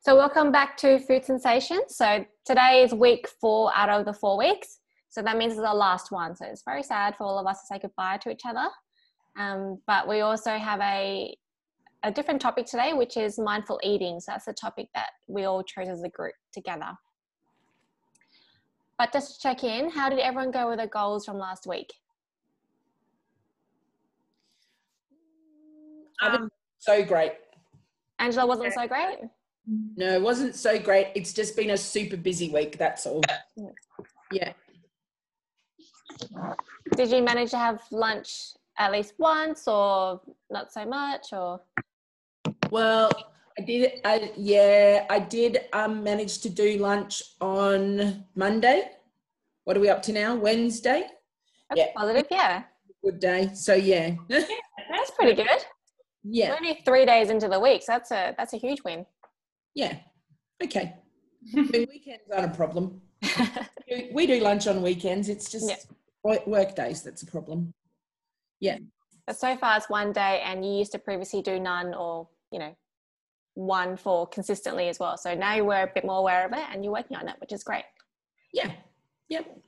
So welcome back to Food Sensations. So today is week 4 out of the 4 weeks. So that means it's our last one. So it's very sad for all of us to say goodbye to each other. But we also have a different topic today, which is mindful eating. So that's the topic that we all chose as a group together. But just to check in, how did everyone go with their goals from last week? So great. Angela wasn't so great? No, it wasn't so great. It's just been a super busy week, that's all. Yeah. Did you manage to have lunch at least once or not so much? Or Well, I did manage to do lunch on Monday. What are we up to now? Wednesday? That's positive, yeah. Good day. So yeah. That's pretty good. Yeah. We're only 3 days into the week, so that's a huge win. Yeah. Okay. I mean, weekends aren't a problem. We do lunch on weekends. It's just work days that's a problem. Yeah. But so far it's 1 day, and you used to previously do none or, one for consistently as well. So now you were a bit more aware of it and you're working on it, which is great. Yeah. Yep.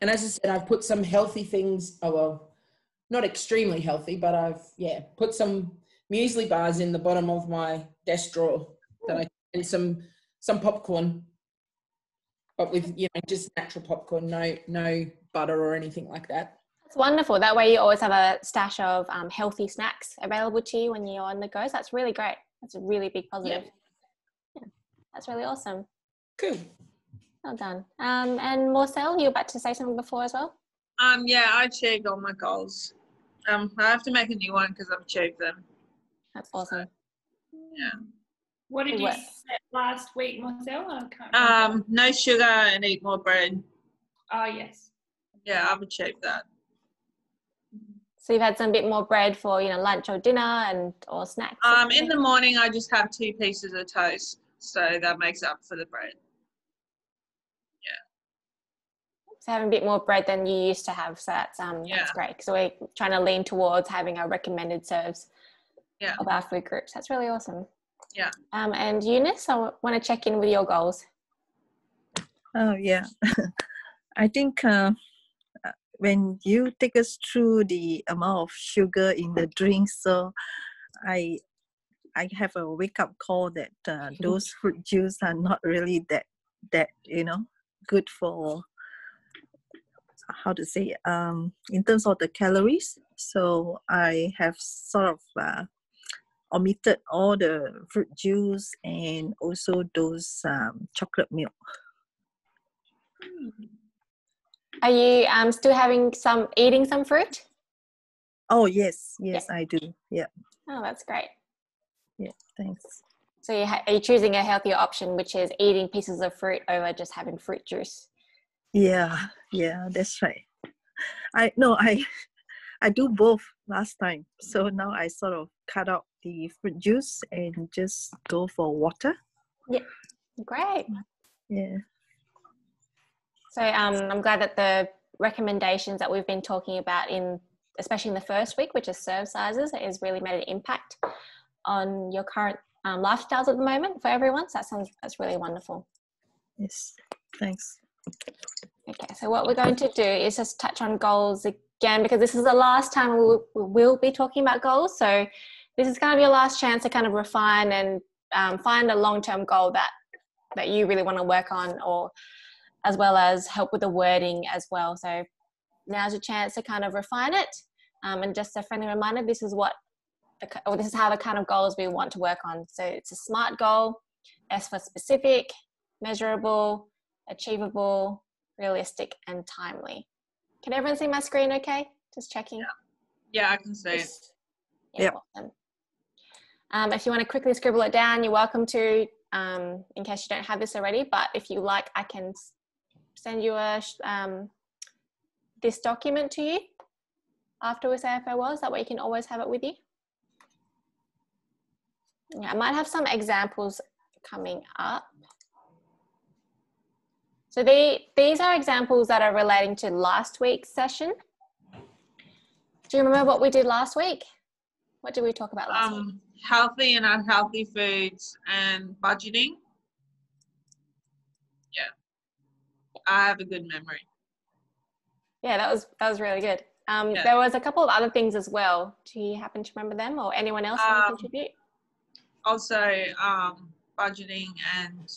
And as I said, I've put some healthy things, not extremely healthy, but I've put some muesli bars in the bottom of my desk drawer and some popcorn, but with just natural popcorn, no butter or anything like that. That's wonderful. That way you always have a stash of healthy snacks available to you when you're on the go. So that's really great. That's a really big positive. Yeah, that's really awesome. Cool. Well done. And Marcel, you were about to say something before as well? Yeah, I achieved all my goals. I have to make a new one because I've achieved them. That's awesome. Yeah. What did you set last week, Marcel? I can't remember. No sugar and eat more bread. Oh, yes. Yeah, I've achieved that. So you've had some bit more bread for, lunch or dinner or snacks? In the morning, I just have 2 pieces of toast. So that makes up for the bread. Yeah. So having a bit more bread than you used to have. So that's great. So we're trying to lean towards having our recommended serves of our food groups. That's really awesome. Yeah. And Eunice, I want to check in with your goals. Oh, yeah. I think when you take us through the amount of sugar in the drinks, so I have a wake-up call that those fruit juice are not really that good for, how to say, in terms of the calories. So I have sort of omitted all the fruit juice and also those chocolate milk. Are you still eating some fruit? Oh, yes, I do. Yeah. Oh, that's great. Yeah, thanks. So are you choosing a healthier option, which is eating pieces of fruit over just having fruit juice? Yeah, that's right. I do both last time. So now I sort of cut out the fruit juice and just go for water. Yeah, great. Yeah. So I'm glad that the recommendations that we've been talking about especially in the first week, which is serve sizes, has really made an impact on your current lifestyles at the moment for everyone. So that's really wonderful. Yes, thanks. Okay, so what we're going to do is just touch on goals again, because this is the last time we will be talking about goals. So this is kind of your last chance to kind of refine and find a long-term goal that you really want to work on, or as well as help with the wording as well. So now's your chance to kind of refine it. And just a friendly reminder, this is how the kind of goals we want to work on. So it's a SMART goal, S for specific, measurable, achievable, realistic, and timely. Can everyone see my screen okay? Just checking. Yeah, I can see it. Yeah, awesome. If you want to quickly scribble it down, you're welcome to, in case you don't have this already. But if you like, I can send you this document to you after we say our farewells. That way you can always have it with you. Yeah, I might have some examples coming up. So these are examples that are relating to last week's session. Do you remember what we did last week? What did we talk about last week? Healthy and unhealthy foods and budgeting. Yeah, I have a good memory. Yeah, that was really good. Yeah. There was a couple of other things as well. Do you happen to remember them, or anyone else want to contribute? Also, budgeting and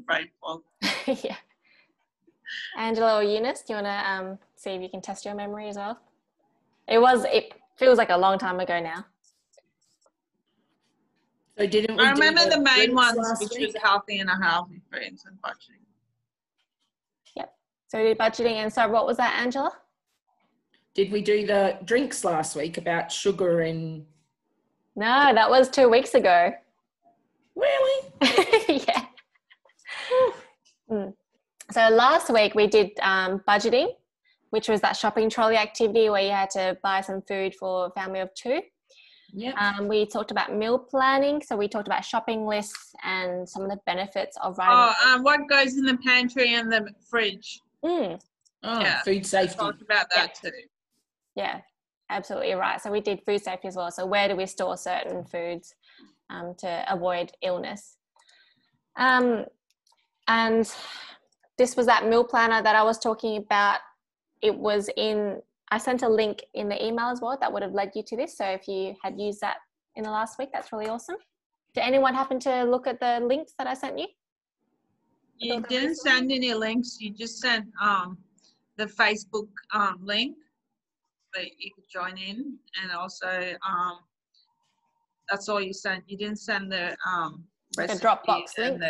brain fog. Yeah. Angela or Eunice, do you want to see if you can test your memory as well? It feels like a long time ago now. So didn't we I remember do the main drinks ones, last which week? was healthy and unhealthy foods and budgeting. Yep. So we did budgeting, and so what was that, Angela? Did we do the drinks last week about sugar and... No, that was 2 weeks ago. Really? Yeah. So last week we did budgeting, which was that shopping trolley activity where you had to buy some food for a family of 2. Yeah. We talked about meal planning, so we talked about shopping lists and some of the benefits of writing. What goes in the pantry and the fridge? Yeah. Food safety. Talked about that too. Yeah, absolutely right. So we did food safety as well. So where do we store certain foods to avoid illness? And this was that meal planner that I was talking about. I sent a link in the email as well that would have led you to this. So if you had used that in the last week, that's really awesome. Did anyone happen to look at the links that I sent you? You didn't send any links. You just sent the Facebook link that you could join in, and also that's all you sent. You didn't send the Dropbox link.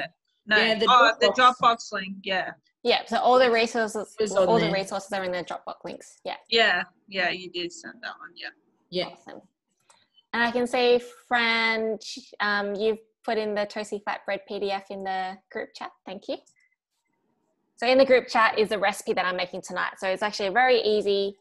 the Dropbox link. Yeah. Yeah. So all the resources, all the resources are in the Dropbox links. Yeah. Yeah. You did send that one. Yeah. Yeah. Awesome. And I can see, Fran, you've put in the Toasty Flatbread PDF in the group chat. Thank you. So in the group chat is the recipe that I'm making tonight. So it's actually very easy.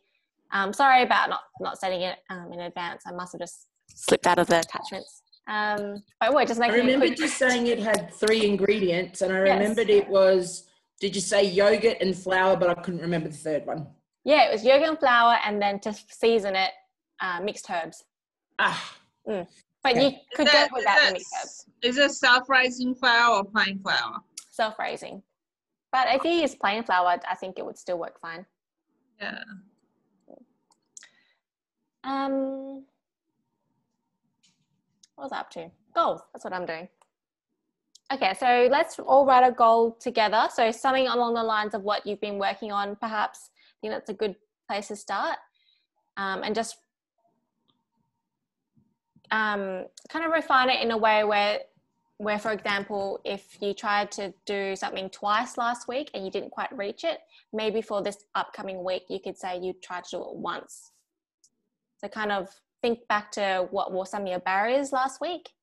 Sorry about not setting it in advance. I must have just slipped out of the attachments. But we're just making I remembered you saying it had 3 ingredients, and I remembered it was, did you say yogurt and flour, but I couldn't remember the third one. Yeah, it was yogurt and flour, and then to season it, mixed herbs. But you could go without the mixed herbs. Is it self-raising flour or plain flour? Self-raising. But if you use plain flour, I think it would still work fine. Yeah. What was I up to? Goals. That's what I'm doing. Okay, so let's all write a goal together. So something along the lines of what you've been working on, perhaps. I think that's a good place to start. And just kind of refine it in a way where, for example, if you tried to do something twice last week and you didn't quite reach it, maybe for this upcoming week, you could say you tried to do it once. So kind of think back to what were some of your barriers last week,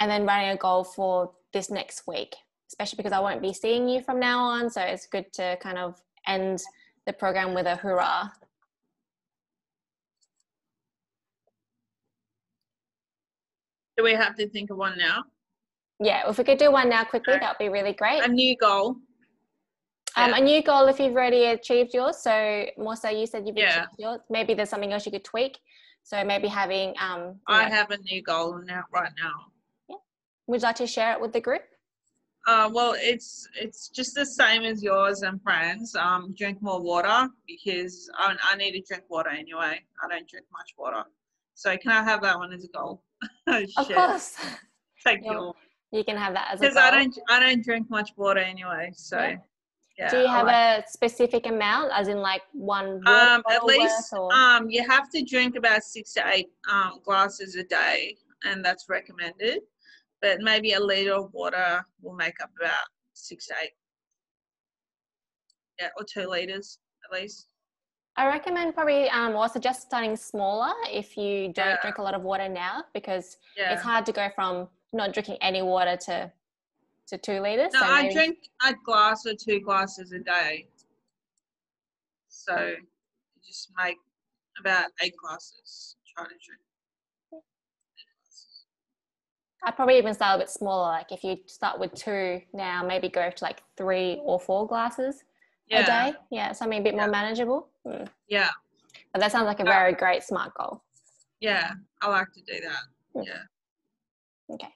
and then writing a goal for this next week, especially because I won't be seeing you from now on. So it's good to kind of end the program with a hurrah. Do we have to think of one now? Yeah, if we could do one now quickly, that would be really great. A new goal. A new goal if you've already achieved yours. So Morsa, you said you've achieved yours. Maybe there's something else you could tweak. So maybe having... I have a new goal now, right now. Yeah. Would you like to share it with the group? Well, it's just the same as yours and Fran's. Drink more water, because I need to drink water anyway. I don't drink much water. So can I have that one as a goal? Of course. Thank you. You can have that as a goal. Because I don't drink much water anyway. So yeah. Do you have a specific amount, as in like one water at least worth, or? You have to drink about 6 to 8 glasses a day, and that's recommended. But maybe a litre of water will make up about 6 to 8. Yeah, or 2 litres at least. I recommend probably also just starting smaller if you don't drink a lot of water now, because it's hard to go from not drinking any water to 2 litres. No, so I drink a glass or 2 glasses a day. So just make about 8 glasses. Try to drink. I'd probably even start a bit smaller. Like if you start with 2 now, maybe go to like 3 or 4 glasses a day. Yeah, something a bit more manageable. Yeah. But that sounds like a very great SMART goal. Yeah, I like to do that. Yeah. Okay.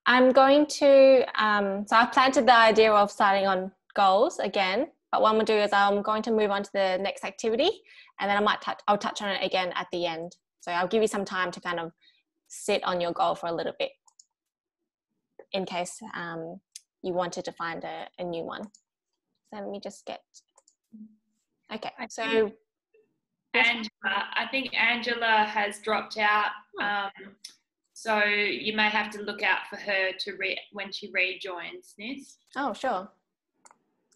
I'm going to, so I've planted the idea of starting on goals again, but what I'm going to do is I'm going to move on to the next activity, and then I'll touch on it again at the end. So I'll give you some time to kind of sit on your goal for a little bit in case you wanted to find a new one. So let me just get, okay, so. Angela, I think Angela has dropped out. So you may have to look out for her to when she rejoins, Nis. Oh, sure.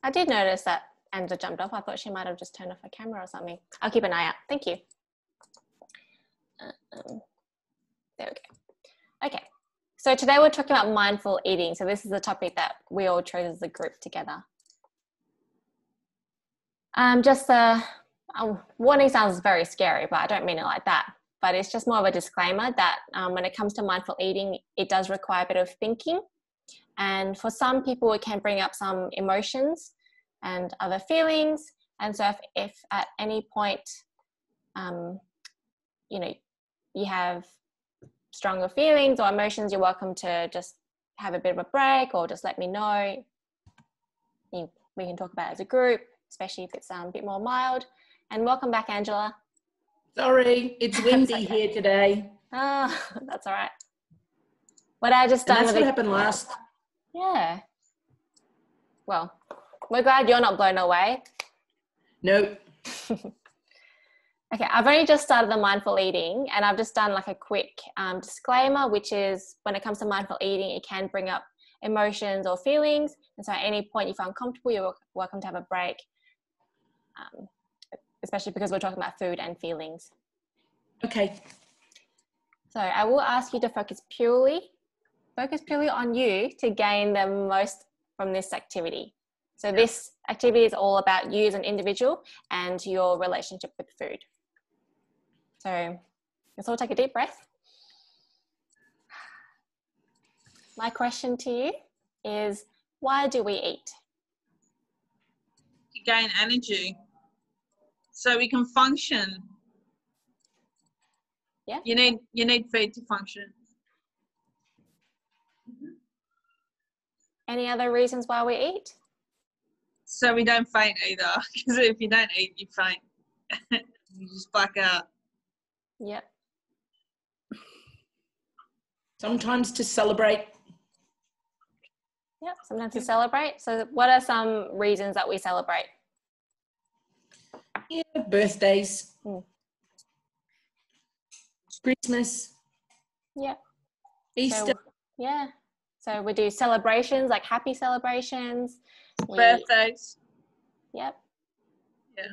I did notice that Angela jumped off. I thought she might have just turned off her camera or something. I'll keep an eye out. Thank you. There we go. Okay. So today we're talking about mindful eating. So this is a topic that we all chose as a group together. Just warning sounds very scary, but I don't mean it like that. But it's just more of a disclaimer that when it comes to mindful eating, it does require a bit of thinking. And for some people, it can bring up some emotions and other feelings. And so if at any point, you know, you have stronger feelings or emotions, you're welcome to just have a bit of a break or just let me know. We can talk about it as a group, especially if it's a bit more mild. And welcome back, Angela. Sorry, it's windy here today. Oh, that's all right. What I just done. And that's what happened last. Yeah. Well, we're glad you're not blown away. Nope. Okay, I've only just started the mindful eating, and I've just done like a quick disclaimer, which is when it comes to mindful eating, it can bring up emotions or feelings. And so at any point you feel uncomfortable, you're welcome to have a break, especially because we're talking about food and feelings. Okay. So I will ask you to focus purely on you to gain the most from this activity. So this activity is all about you as an individual and your relationship with food. So let's all take a deep breath. My question to you is, why do we eat? To gain energy so we can function. Yeah. You need food to function. Any other reasons why we eat? So we don't faint either, because if you don't eat, you faint. You just black out. Yep. Sometimes to celebrate. Yep, sometimes we celebrate. So what are some reasons that we celebrate? Yeah, birthdays. Mm. Christmas. Yep. Easter. So we do celebrations, like happy celebrations. Birthdays. Yep. Yeah.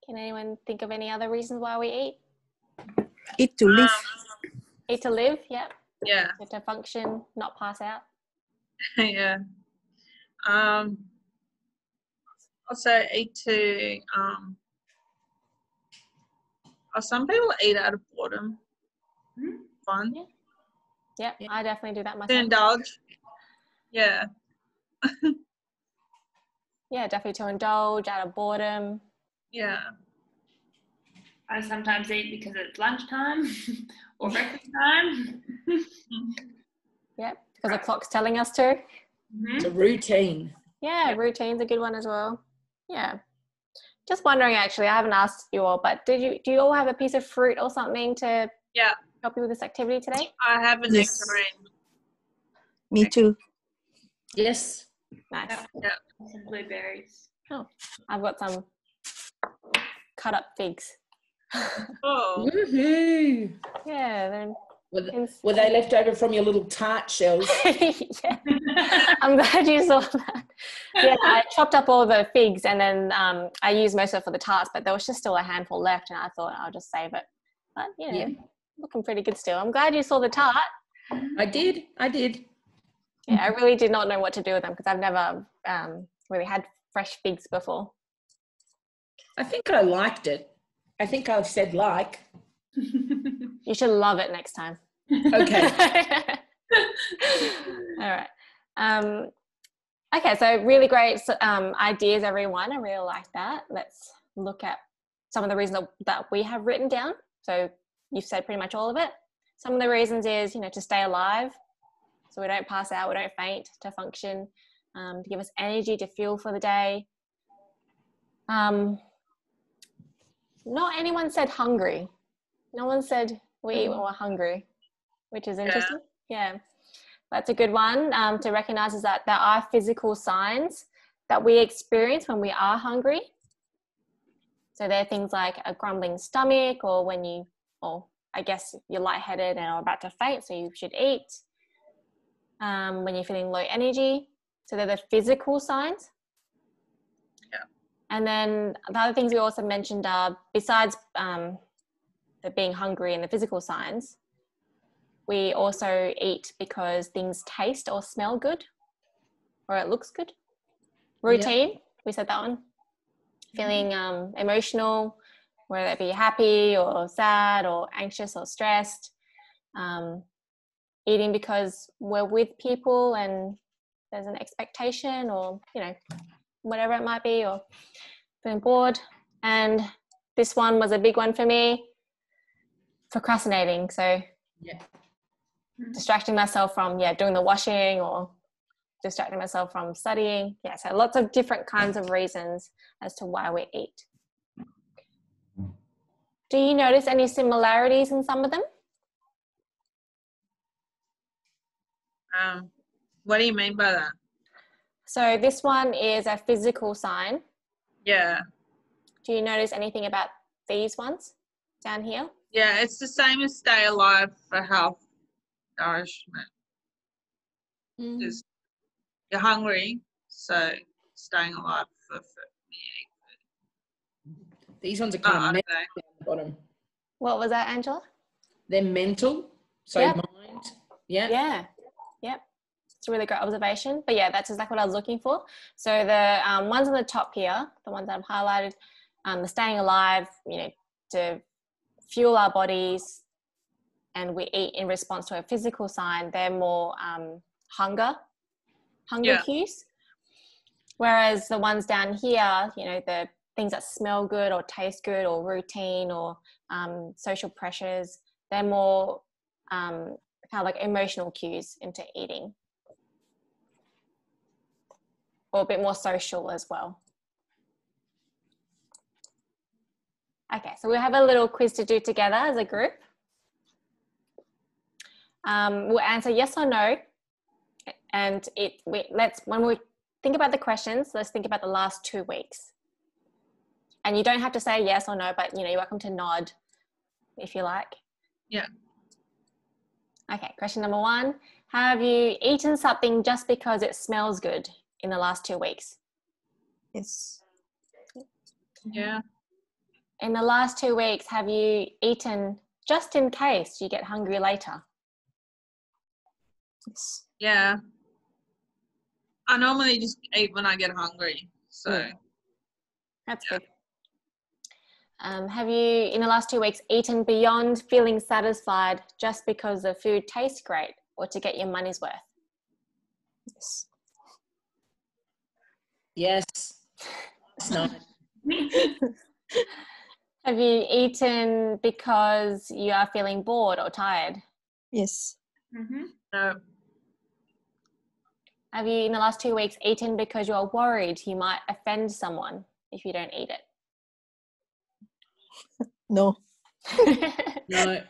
Can anyone think of any other reasons why we eat? Eat to live. Eat to live, yep. Yeah. To function, not pass out. Yeah. Also eat to some people eat out of boredom. Fun. Yep, Yeah. I definitely do that myself. To indulge. Yeah. Yeah, definitely to indulge out of boredom. Yeah. I sometimes eat because it's lunchtime or breakfast time. Yep, because the clock's telling us to. It's a routine. Yeah, routine's a good one as well. Yeah. Just wondering, actually, I haven't asked you all, but do you all have a piece of fruit or something to help you with this activity today? I have a nectarine. Me too. Yes. Nice. Yeah. Some blueberries. Oh, I've got some cut up figs. Oh. Woohoo! Yeah, Were they left over from your little tart shells? yeah. I'm glad you saw that. Yeah, I chopped up all the figs and then I used most of it for the tarts, but there was just still a handful left and I thought I'll just save it. But, looking pretty good still. I'm glad you saw the tart. I did. Yeah, I really did not know what to do with them because I've never really had fresh figs before. I think I liked it. I think I've said like. You should love it next time. Okay. All right. Okay, so really great ideas, everyone. I really like that. Let's look at some of the reasons that we have written down. So you've said pretty much all of it. Some of the reasons is, to stay alive, so we don't pass out, we don't faint, to function, to give us energy to fuel for the day. Not anyone said hungry. No one said we eat when we're hungry, which is interesting. Yeah. That's a good one to recognize, is that there are physical signs that we experience when we are hungry. So there are things like a grumbling stomach, or I guess you're lightheaded and are about to faint, so you should eat. When you're feeling low energy. So they're the physical signs. Yeah. And then the other things we also mentioned are, besides the being hungry and the physical signs, we also eat because things taste or smell good, or it looks good. Routine, we said that one. Feeling emotional, whether it be happy or sad or anxious or stressed. Eating because we're with people and there's an expectation, or, whatever it might be, or feeling bored. And this one was a big one for me, procrastinating. So distracting myself from doing the washing, or distracting myself from studying. So lots of different kinds of reasons as to why we eat. Do you notice any similarities in some of them? What do you mean by that? So this one is a physical sign. Yeah. Do you notice anything about these ones down here? Yeah, it's the same as stay alive for health, nourishment. Just, you're hungry, so staying alive for These ones are kind of mental okay. down the bottom. What was that, Angela? They're mental, so mind. Yeah. Yep. It's a really great observation. But that's exactly what I was looking for. So the ones on the top here, the ones that I've highlighted, the staying alive, to fuel our bodies, and we eat in response to a physical sign, they're more hunger cues. Whereas the ones down here, the things that smell good or taste good or routine or social pressures, they're more kind of like emotional cues into eating, or a bit more social as well. Okay, so we'll have a little quiz to do together as a group. We'll answer yes or no, and when we think about the questions, let's think about the last 2 weeks. And you don't have to say yes or no, but you're welcome to nod if you like. Yeah. Okay, question number 1. Have you eaten something just because it smells good in the last 2 weeks? Yes. Yeah. In the last 2 weeks, have you eaten just in case you get hungry later? Yes. Yeah. I normally just eat when I get hungry, so. That's good. Have you, in the last 2 weeks, eaten beyond feeling satisfied just because the food tastes great, or to get your money's worth? Yes. Yes. It's nice. Have you eaten because you are feeling bored or tired? Yes. No. Have you, in the last 2 weeks, eaten because you are worried you might offend someone if you don't eat it? No. No.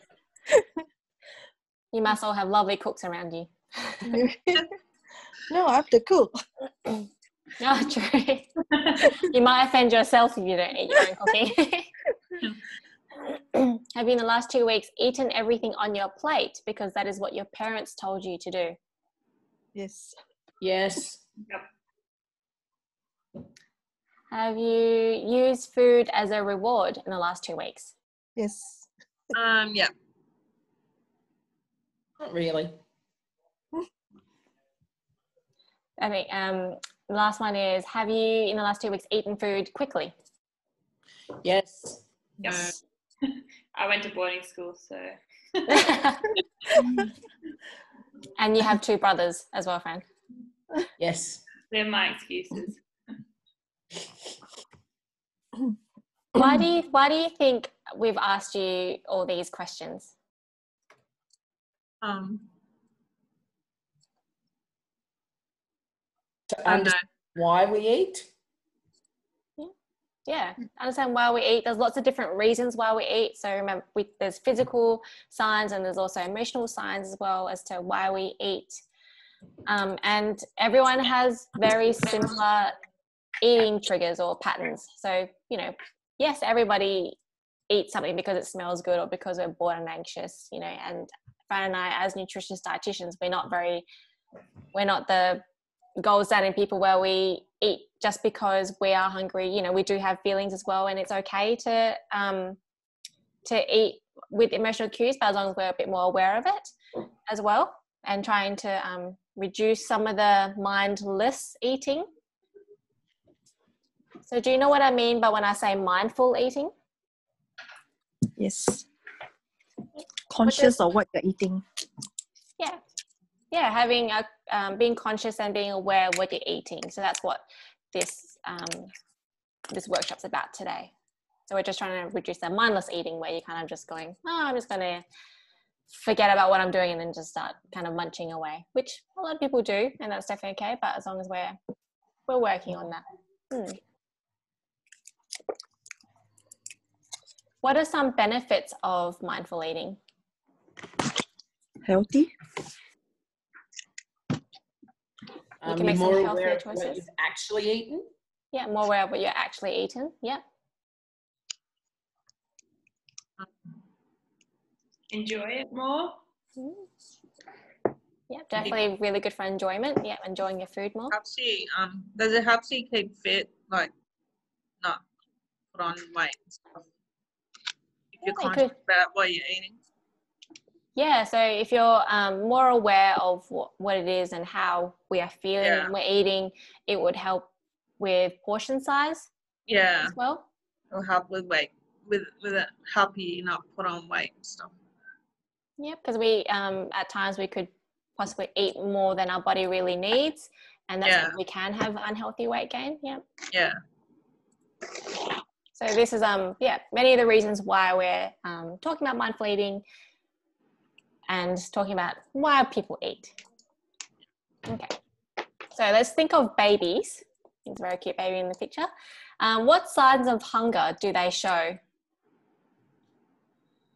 You must all have lovely cooks around you. No, I have to cook. Oh, true. You might offend yourself if you don't eat your own cooking. Have you, in the last 2 weeks, eaten everything on your plate because that is what your parents told you to do? Yes. Yes. Have you used food as a reward in the last 2 weeks? Yes. Yeah. Not really. I think the last one is, have you, in the last 2 weeks, eaten food quickly? Yes. Yes. I went to boarding school, so. And you have 2 brothers as well, friend. Yes. They're my excuses. Why do you think we've asked you all these questions? To I don't know. understand why we eat. Yeah, understand why we eat. There's lots of different reasons why we eat. So remember, there's physical signs and there's also emotional signs as well as to why we eat. And everyone has very similar eating triggers or patterns. So, you know, yes, everybody eats something because it smells good or because we're bored and anxious, you know, and Fran and I, as nutritionists, dietitians, we're not the gold standard people where we eat just because we are hungry. You know, we do have feelings as well, and it's okay to eat with emotional cues, but as long as we're a bit more aware of it as well, and trying to reduce some of the mindless eating. So do you know what I mean by when I say mindful eating? Yes. Conscious of what you're eating. Yeah, having being conscious and being aware of what you're eating. So that's what this workshop's about today. So we're just trying to reduce that mindless eating where you're kind of just going, oh, I'm just going to forget about what I'm doing and then just start kind of munching away, which a lot of people do, and that's definitely okay. But as long as we're working on that. What are some benefits of mindful eating? Healthy. You can make some more healthier aware of choices. what you've actually eaten. Yeah, more aware of what you're actually eating. Yeah. Enjoy it more. Yeah, definitely really good for enjoyment. Yeah, enjoying your food more. Helps you, does it help you keep fit, like not put on weight and stuff? If you're conscious about what you're eating. Yeah, so if you're more aware of what it is and how we are feeling when we're eating, it would help with portion size. Yeah. As well. It'll help with weight, with it help you not put on weight and stuff. Yeah, because we at times we could possibly eat more than our body really needs, and that's when we can have unhealthy weight gain. Yeah. Yeah. So this is many of the reasons why we're talking about mindful eating and talking about why people eat. Okay, so let's think of babies. It's a very cute baby in the picture. What signs of hunger do they show?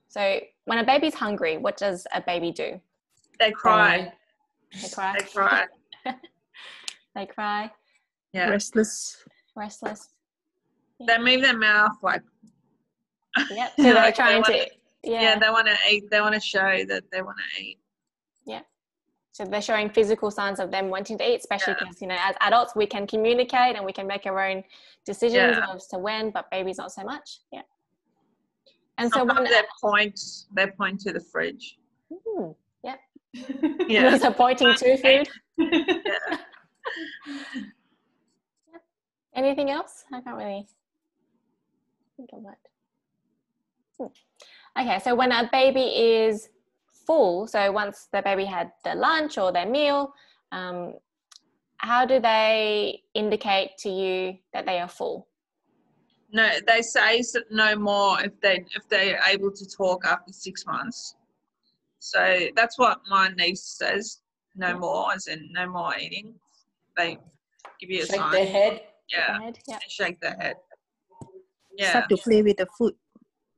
So when a baby's hungry, what does a baby do? They cry. They cry. They cry. They cry. Yeah. Restless. They move their mouth like. Yep. So they're like trying to. Yeah, they want to eat. They want to show that they want to eat. Yeah. So they're showing physical signs of them wanting to eat, especially because, you know, as adults, we can communicate and we can make our own decisions as to when, but babies not so much. Yeah. And so when they point to the fridge. Yep. Yeah. So pointing to food. Yeah. Anything else? I can't really think of that. Okay, so when a baby is full, so once the baby had their lunch or their meal, how do they indicate to you that they are full? No, they say no more if they're able to talk after 6 months. So that's what my niece says. No more, as in no more eating. They give you a sign. Shake their head. Yeah. Yeah. Shake their head. Yeah. Start to play with the food.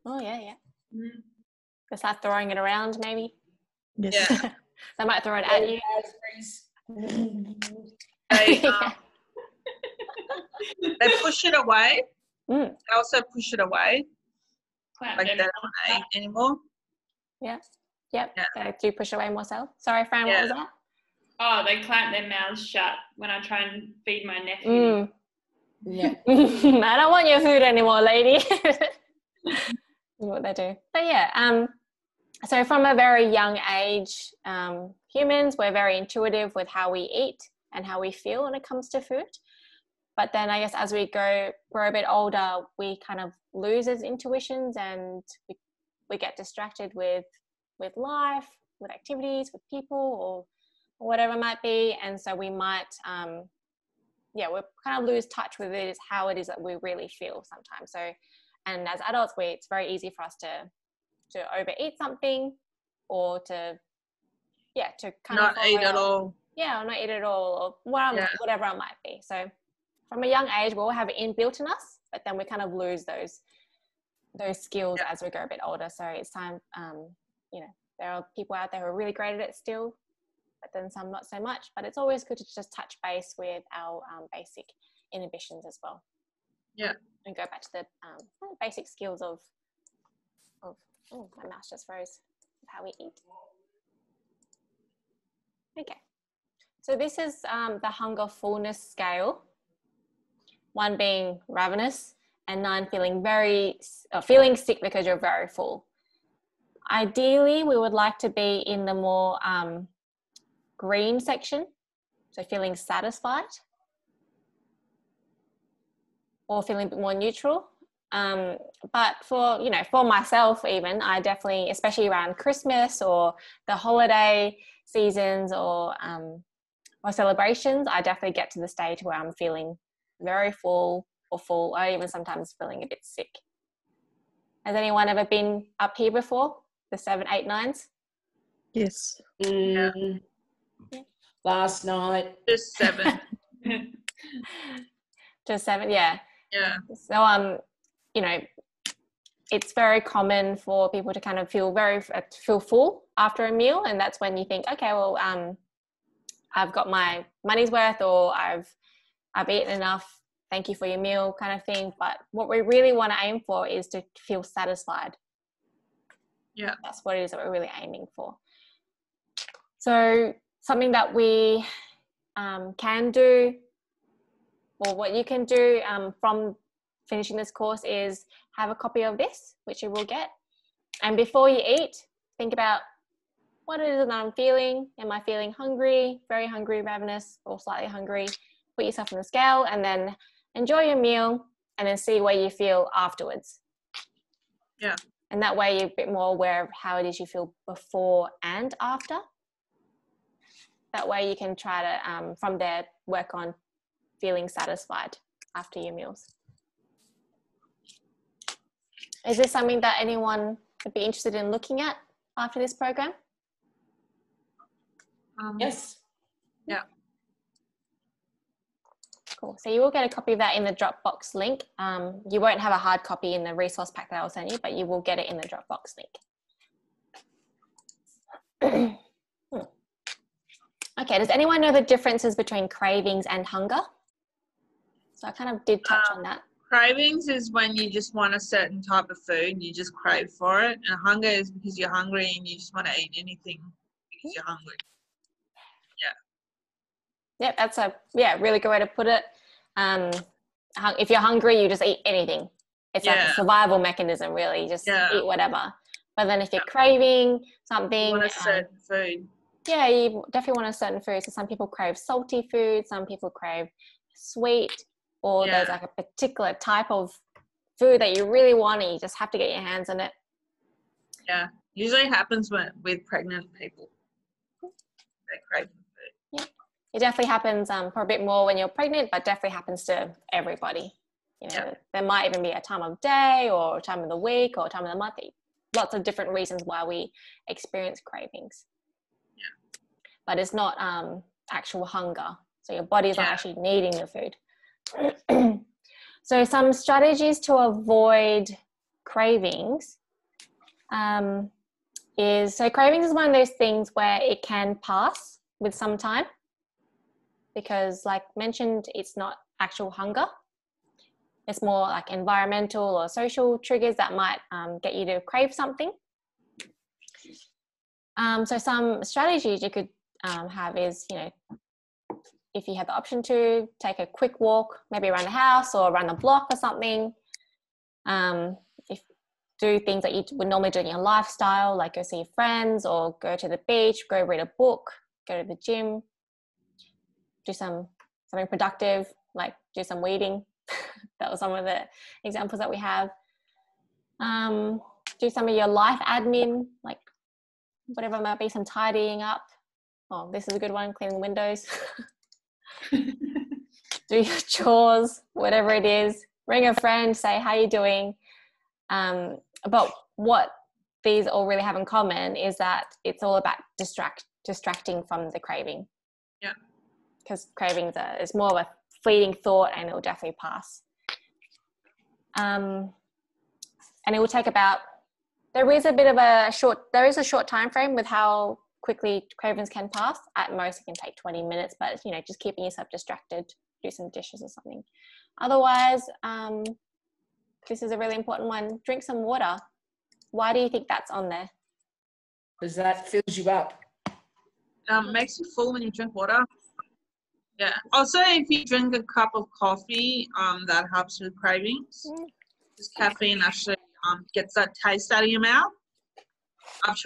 Oh yeah. They start throwing it around, maybe. Yes. Yeah. They might throw it at you. They push it away. They also push it away. Like they don't want to eat anymore. Yeah. Yep. Yeah. They do push away more so. Sorry, Fran, what was that? Oh, they clamp their mouths shut when I try and feed my nephew. Yeah. I don't want your food anymore, lady. What they do. But yeah, so from a very young age, humans, we're very intuitive with how we eat and how we feel when it comes to food. But then I guess as we grow a bit older, we kind of lose those intuitions and we get distracted with, with life, with activities, with people, or whatever it might be. And so we might, we kind of lose touch with it, is how it is that we really feel sometimes. So, and as adults, it's very easy for us to overeat something, or to kind Not of eat at all. Yeah, or not eat at all, or whatever it might be. So from a young age, we all have it inbuilt in us, but then we kind of lose those skills as we go a bit older. So it's time, there are people out there who are really great at it still, but then some not so much. But it's always good to just touch base with our basic inhibitions as well. Yeah. And go back to the basic skills of my mouse just froze, of how we eat. Okay. So this is the hunger fullness scale. 1 being ravenous, and 9 feeling sick because you're very full. Ideally, we would like to be in the more green section, so feeling satisfied, or feeling a bit more neutral. But for myself, even, I definitely, especially around Christmas or the holiday seasons or celebrations, I definitely get to the stage where I'm feeling very full, or even sometimes feeling a bit sick. Has anyone ever been up here before? The 7, 8, 9s? Yes. Last night. Just 7. Just 7, yeah. Yeah. So it's very common for people to kind of feel full after a meal, and that's when you think, okay, well, I've got my money's worth, or I've eaten enough, thank you for your meal, kind of thing. But what we really want to aim for is to feel satisfied. Yeah. That's what it is that we're really aiming for. So something that we can do, or what you can do from finishing this course, is have a copy of this, which you will get. And before you eat, think about what it is that I'm feeling. Am I feeling hungry, very hungry, ravenous, or slightly hungry? Put yourself on the scale, and then enjoy your meal, and then see where you feel afterwards. Yeah. And that way you're a bit more aware of how it is you feel before and after. That way you can try to, from there, work on feeling satisfied after your meals. Is this something that anyone would be interested in looking at after this program? Yes. Yeah. Cool. So you will get a copy of that in the Dropbox link. You won't have a hard copy in the resource pack that I'll send you, but you will get it in the Dropbox link. Okay, does anyone know the differences between cravings and hunger? So I kind of did touch on that. Cravings is when you just want a certain type of food and you just crave for it. And hunger is because you're hungry and you just want to eat anything because you're hungry. Yeah. Yep, that's a really good way to put it. If you're hungry, you just eat anything. It's like a survival mechanism, really. You just eat whatever. But then if you're craving something, you want a certain food. Yeah, you definitely want a certain food. So some people crave salty food, some people crave sweet, or there's like a particular type of food that you really want and you just have to get your hands on it. Yeah, usually happens with pregnant people. They crave food. Yeah, it definitely happens for a bit more when you're pregnant, but definitely happens to everybody. There might even be a time of day or a time of the week or a time of the month. Lots of different reasons why we experience cravings. Yeah. But it's not actual hunger. So your body's not actually needing the food. So some strategies to avoid cravings cravings is one of those things where it can pass with some time, because like mentioned, it's not actual hunger. It's more like environmental or social triggers that might get you to crave something. So some strategies you could have is, if you have the option to take a quick walk, maybe around the house or around the block or something. Do things that you would normally do in your lifestyle, like go see your friends or go to the beach, go read a book, go to the gym, do something productive, like do some weeding. That was some of the examples that we have. Do some of your life admin, like whatever might be, some tidying up. Oh, this is a good one, cleaning windows. Do your chores, whatever it is. Ring a friend, say, how you doing? But what these all really have in common is that it's all about distracting from the craving. Yeah. Because cravings is more of a fleeting thought, and it will definitely pass. And it will take about, there is a short time frame with how quickly cravings can pass. At most it can take 20 minutes, but you know, just keeping yourself distracted, do some dishes or something. Otherwise, this is a really important one. Drink some water. Why do you think that's on there? Because that fills you up. Makes you full when you drink water. Yeah. Also, if you drink a cup of coffee, that helps with cravings. Because caffeine actually gets that taste out of your mouth. I've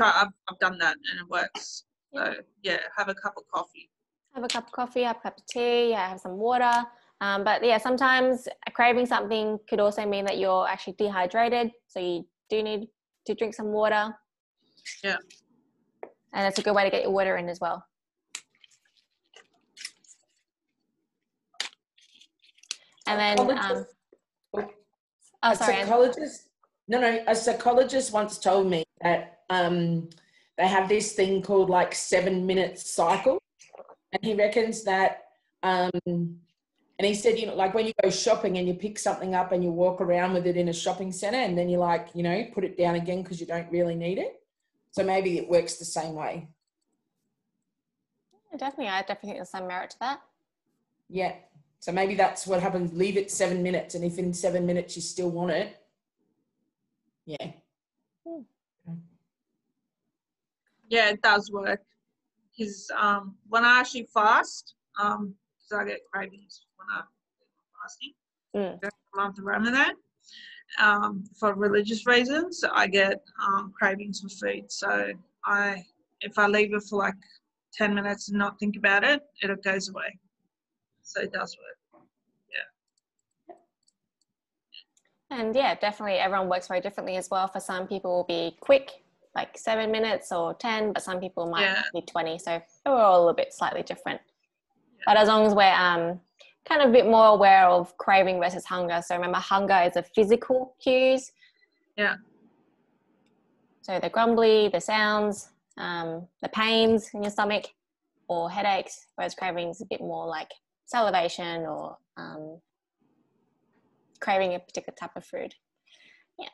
done that and it works. So yeah, have a cup of coffee. Have a cup of coffee, have a cup of tea, have some water. But yeah, sometimes craving something could also mean that you're actually dehydrated. So you do need to drink some water. Yeah. And that's a good way to get your water in as well. And then, a psychologist once told me that they have this thing called like 7-minute cycle, and he reckons that and he said, you know, like when you go shopping and you pick something up and you walk around with it in a shopping center, and then you like, you know, put it down again because you don't really need it. So maybe it works the same way. Definitely, I definitely think there's some merit to that. Yeah. So maybe that's what happens. Leave it 7 minutes, and if in 7 minutes you still want it, yeah. Yeah, it does work. Because when I actually fast, because I get cravings when I'm fasting, during the month of Ramadan, for religious reasons, I get cravings for food. So if I leave it for like 10 minutes and not think about it, it goes away. So it does work. Yeah. And yeah, definitely everyone works very differently as well. For some people it will be quick, like 7 minutes or 10, but some people might be 20. So we're all a little bit slightly different. Yeah. But as long as we're kind of a bit more aware of craving versus hunger. So remember, hunger is the physical cues. Yeah. So the grumbly, the sounds, the pains in your stomach or headaches, whereas craving is a bit more like salivation or craving a particular type of food. Yeah.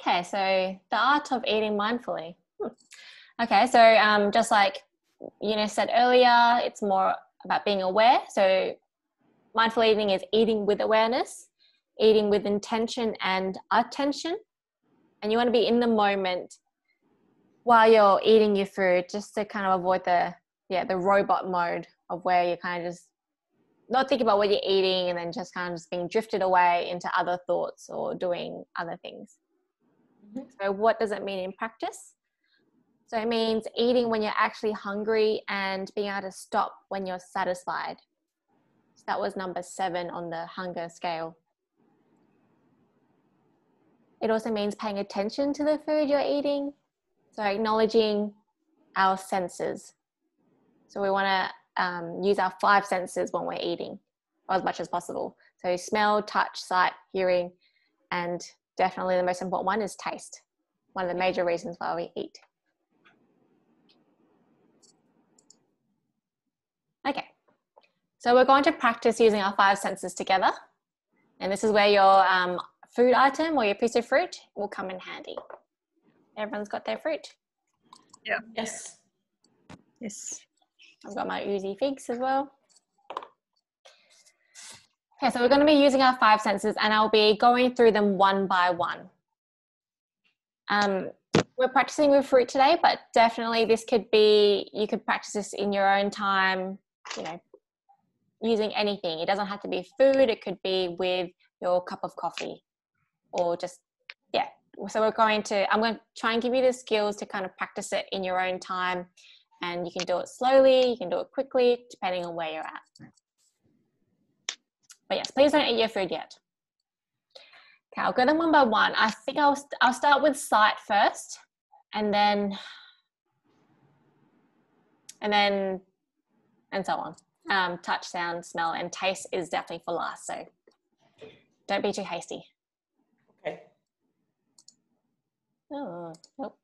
Okay, so the art of eating mindfully. Okay, so just like Eunice said earlier, it's more about being aware. So mindful eating is eating with awareness, eating with intention and attention. And you want to be in the moment while you're eating your food, just to kind of avoid the robot mode of where you're kind of just not thinking about what you're eating and then just kind of just being drifted away into other thoughts or doing other things. So what does it mean in practice? So it means eating when you're actually hungry and being able to stop when you're satisfied. So that was number 7 on the hunger scale. It also means paying attention to the food you're eating. So acknowledging our senses. So we want to use our 5 senses when we're eating, or as much as possible. So smell, touch, sight, hearing, and definitely the most important one is taste. One of the major reasons why we eat. Okay, so we're going to practice using our 5 senses together. And this is where your food item or your piece of fruit will come in handy. Everyone's got their fruit? Yeah. Yes. Yes. I've got my oozy figs as well. Okay, so we're going to be using our 5 senses and I'll be going through them one by one. We're practicing with fruit today, but definitely this could be, you could practice this in your own time, you know, using anything. It doesn't have to be food. It could be with your cup of coffee or just, yeah. So I'm going to try and give you the skills to kind of practice it in your own time, and you can do it slowly, you can do it quickly, depending on where you're at. But yes, please don't eat your food yet. Okay, I'll go them one by one. I think I'll start with sight first, and then and so on. Touch, sound, smell, and taste is definitely for last. So don't be too hasty. Okay. Oh, nope.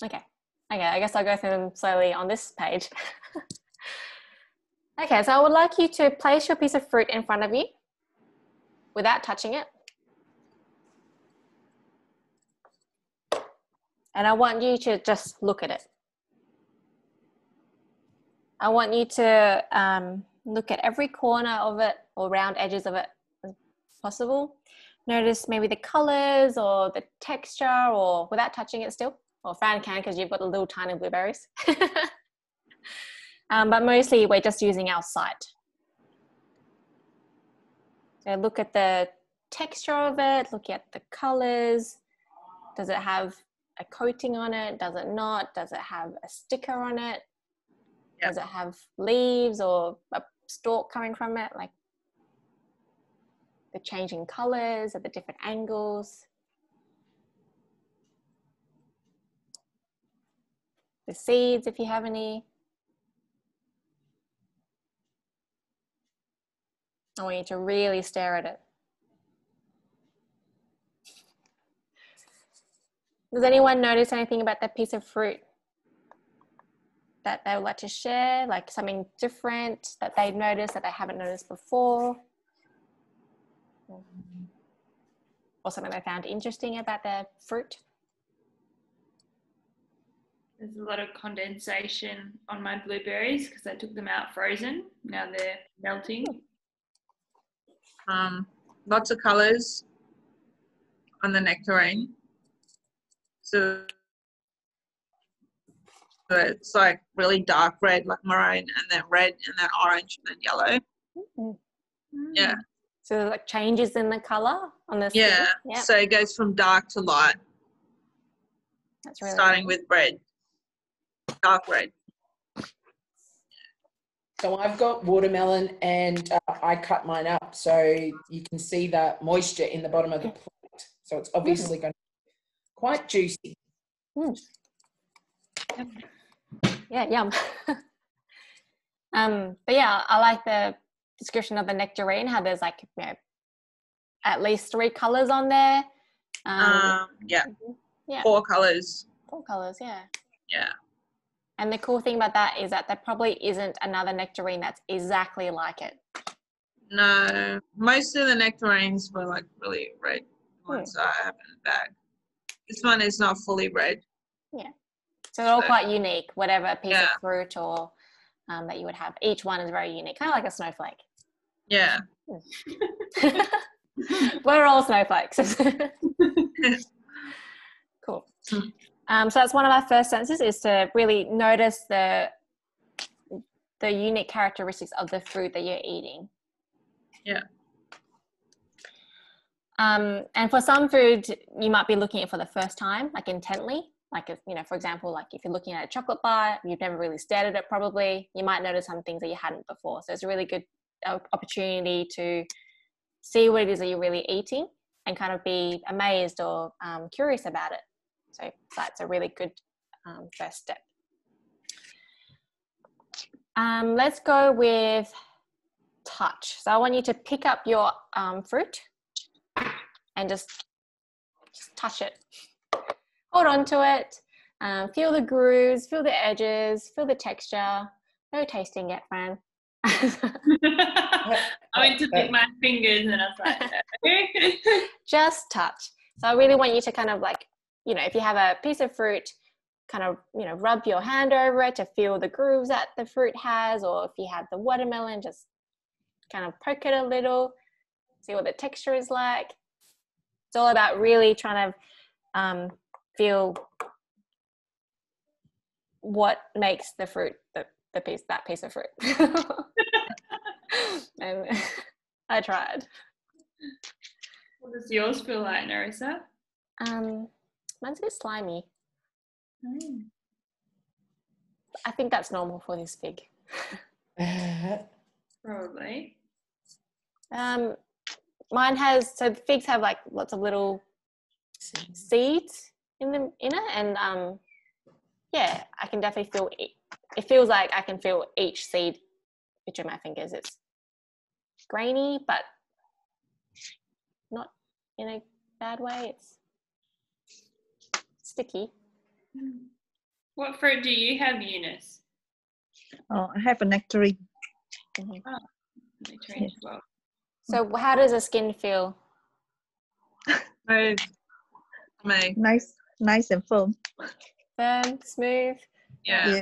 Okay. I guess I'll go through them slowly on this page. Okay, so I would like you to place your piece of fruit in front of you without touching it. And I want you to just look at it. I want you to look at every corner of it or round edges of it as possible. Notice maybe the colors or the texture, or without touching it still. Or Fran can, because you've got the little tiny blueberries. But mostly we're just using our sight. So look at the texture of it, look at the colors. Does it have a coating on it? Does it not? Does it have a sticker on it? Yep. Does it have leaves or a stalk coming from it? Like the changing colors at the different angles. The seeds, if you have any. I want you to really stare at it. Does anyone notice anything about that piece of fruit that they would like to share? Like something different that they noticed that they haven't noticed before? Or something they found interesting about their fruit? There's a lot of condensation on my blueberries because I took them out frozen. Now they're melting. Lots of colors on the nectarine. So it's like really dark red, like maroon, and then red, and then orange, and then yellow. Mm-hmm. Yeah. So there's like changes in the color on the skin? Yeah. Yep. So it goes from dark to light. That's really starting nice. with red, dark red. So I've got watermelon, and I cut mine up so you can see the moisture in the bottom of the plate. So it's obviously going to be quite juicy. Mm. Yeah, yum. But yeah, I like the description of the nectarine, how there's like, you know, at least 3 colors on there. Yeah. Yeah. 4 colors. 4 colors, yeah. Yeah. And the cool thing about that is that there probably isn't another nectarine that's exactly like it. No, most of the nectarines were like really red ones I have in the bag. This one is not fully red. Yeah. So they're all quite unique, whatever piece of fruit or that you would have. Each one is very unique, kind of like a snowflake. Yeah. We're all snowflakes. Cool. So that's one of our first senses, is to really notice the unique characteristics of the food that you're eating. Yeah. And for some food, you might be looking at it for the first time, like intently. Like, if, you know, for example, like if you're looking at a chocolate bar, you've never really stared at it probably, you might notice some things that you hadn't before. So it's a really good opportunity to see what it is that you're really eating and kind of be amazed or curious about it. So that's a really good first step. Let's go with touch. So I want you to pick up your fruit and just touch it. Hold on to it. Feel the grooves, feel the edges, feel the texture. No tasting yet, Fran. I went to pick my fingers and I was like, just touch. So I really want you to kind of like, you know, if you have a piece of fruit, kind of, you know, rub your hand over it to feel the grooves that the fruit has, or if you have the watermelon, just kind of poke it a little, see what the texture is like. It's all about really trying to feel what makes the fruit that piece of fruit. And I tried. what does yours feel like, Narissa? Mine's a bit slimy. I think that's normal for this fig. Probably. Mine has, so the figs have like lots of little seeds in it, and yeah, I can definitely feel it. It feels like I can feel each seed between my fingers. It's grainy, but not in a bad way. It's sticky. What fruit do you have, Eunice? Oh, I have a nectarine. Nectarine as well. So how does the skin feel? Smooth. Me. Nice and firm. Firm, smooth, Yeah. Yeah.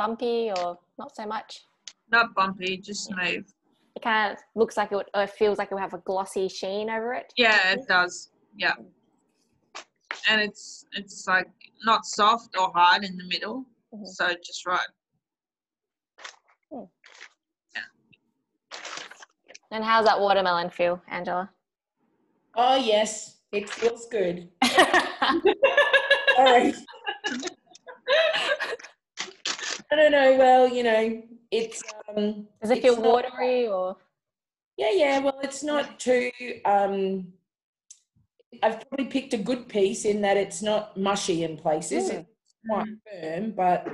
bumpy, or not so much? Not bumpy, just smooth. It kind of looks like it would, or it feels like it would have a glossy sheen over it. Yeah, it does. Yeah. And it's like not soft or hard in the middle. So just right. And how's that watermelon feel, Angela? Oh, yes, it feels good. Sorry. I don't know. Well, you know, it's. Does it feel watery or? Yeah. Well, it's not too. I've probably picked a good piece in that it's not mushy in places. It's quite firm, but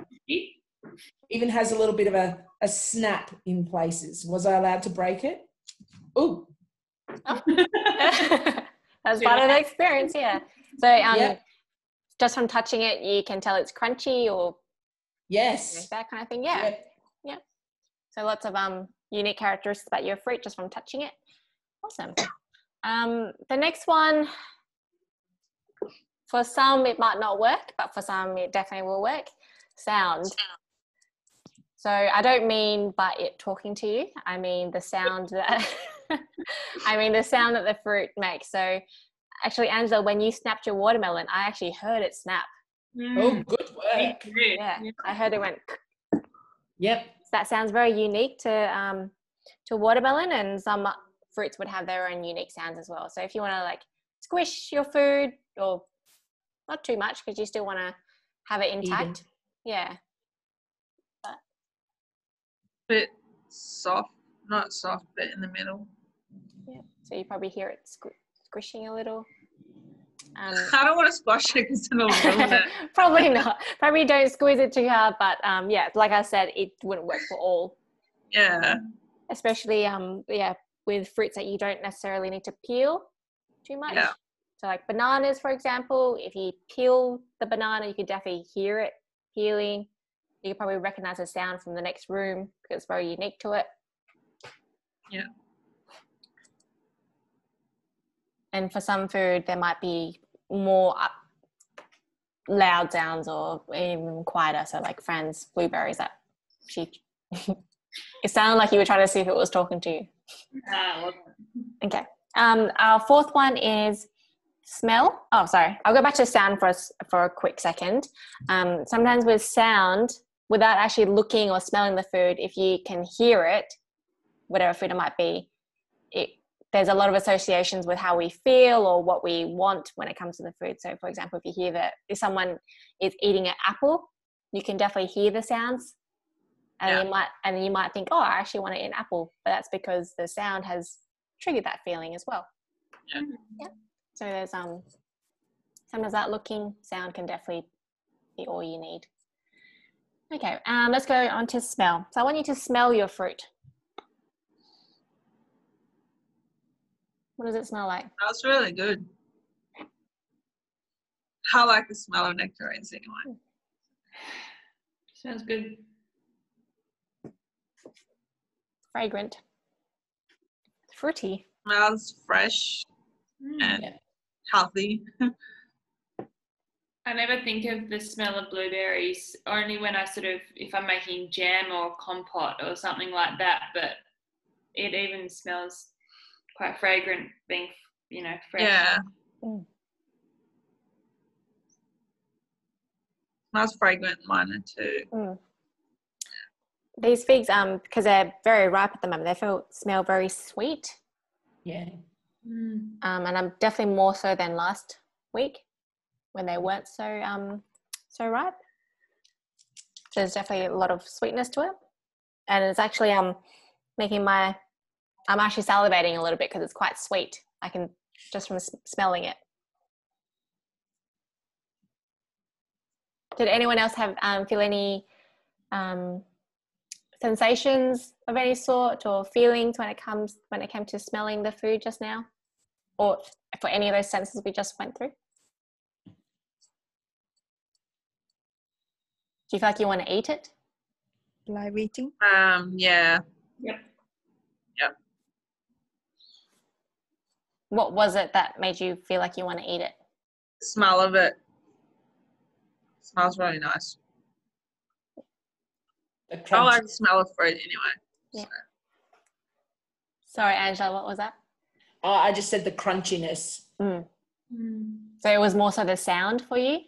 even has a little bit of a snap in places. Was I allowed to break it? Ooh. That's part of the experience, yeah. So just from touching it, you can tell it's crunchy or yes, that kind of thing. Yeah. So lots of unique characteristics about your fruit just from touching it. Awesome. The next one, for some it might not work, but for some it definitely will work. Sound. So I don't mean by it talking to you. I mean the sound that the fruit makes. So actually, Angela, when you snapped your watermelon, I actually heard it snap. Oh, good work. Yeah, I heard it went. Yep. So that sounds very unique to watermelon, and some fruits would have their own unique sounds as well. So if you want to like squish your food, or not too much because you still want to have it intact. Yeah. Bit soft, not soft, but in the middle. Yeah. So you probably hear it squishing a little. I don't want to squash it because it'll ruin it. Probably not. Probably don't squeeze it too hard, but yeah, like I said, it wouldn't work for all. Yeah. Especially with fruits that you don't necessarily need to peel too much. Yeah. So like bananas, for example, if you peel the banana, you could definitely hear it peeling. You could probably recognize the sound from the next room because it's very unique to it. Yeah. And for some food, there might be more loud sounds or even quieter. So like Fran's blueberries, that it sounded like you were trying to see if it was talking to you. Okay. Our fourth one is smell. Oh, sorry. I'll go back to sound for a quick second. Sometimes with sound, without actually looking or smelling the food, if you can hear it, whatever food it might be, there's a lot of associations with how we feel or what we want when it comes to the food. So for example, if you hear that if someone is eating an apple, you can definitely hear the sounds. And you might think, oh, I actually want to eat an apple, but that's because the sound has triggered that feeling as well. Yeah. So there's sometimes that looking sound can definitely be all you need. Okay, let's go on to smell. So I want you to smell your fruit. What does it smell like? That's really good. I like the smell of nectarines anyway. Sounds good. Fragrant. Fruity. Smells fresh and healthy. I never think of the smell of blueberries, only when I if I'm making jam or compote or something like that, but it even smells quite fragrant being, fresh. Yeah. Smells fragrant, mine too. These figs, because they're very ripe at the moment, they smell very sweet. Yeah. And I'm definitely more so than last week when they weren't so ripe. So there's definitely a lot of sweetness to it, and it's actually I'm actually salivating a little bit because it's quite sweet. I can just from smelling it. Did anyone else have feel any sensations of any sort or feelings when it came to smelling the food just now, or for any of those senses we just went through? Do you feel like you want to eat it? Live eating? Yeah. Yep. Yep. What was it that made you feel like you want to eat it? The smell of it. Smells really nice. I like the smell of fruit anyway. Yeah. So. Sorry, Angela, what was that? I just said the crunchiness. So it was more so the sound for you?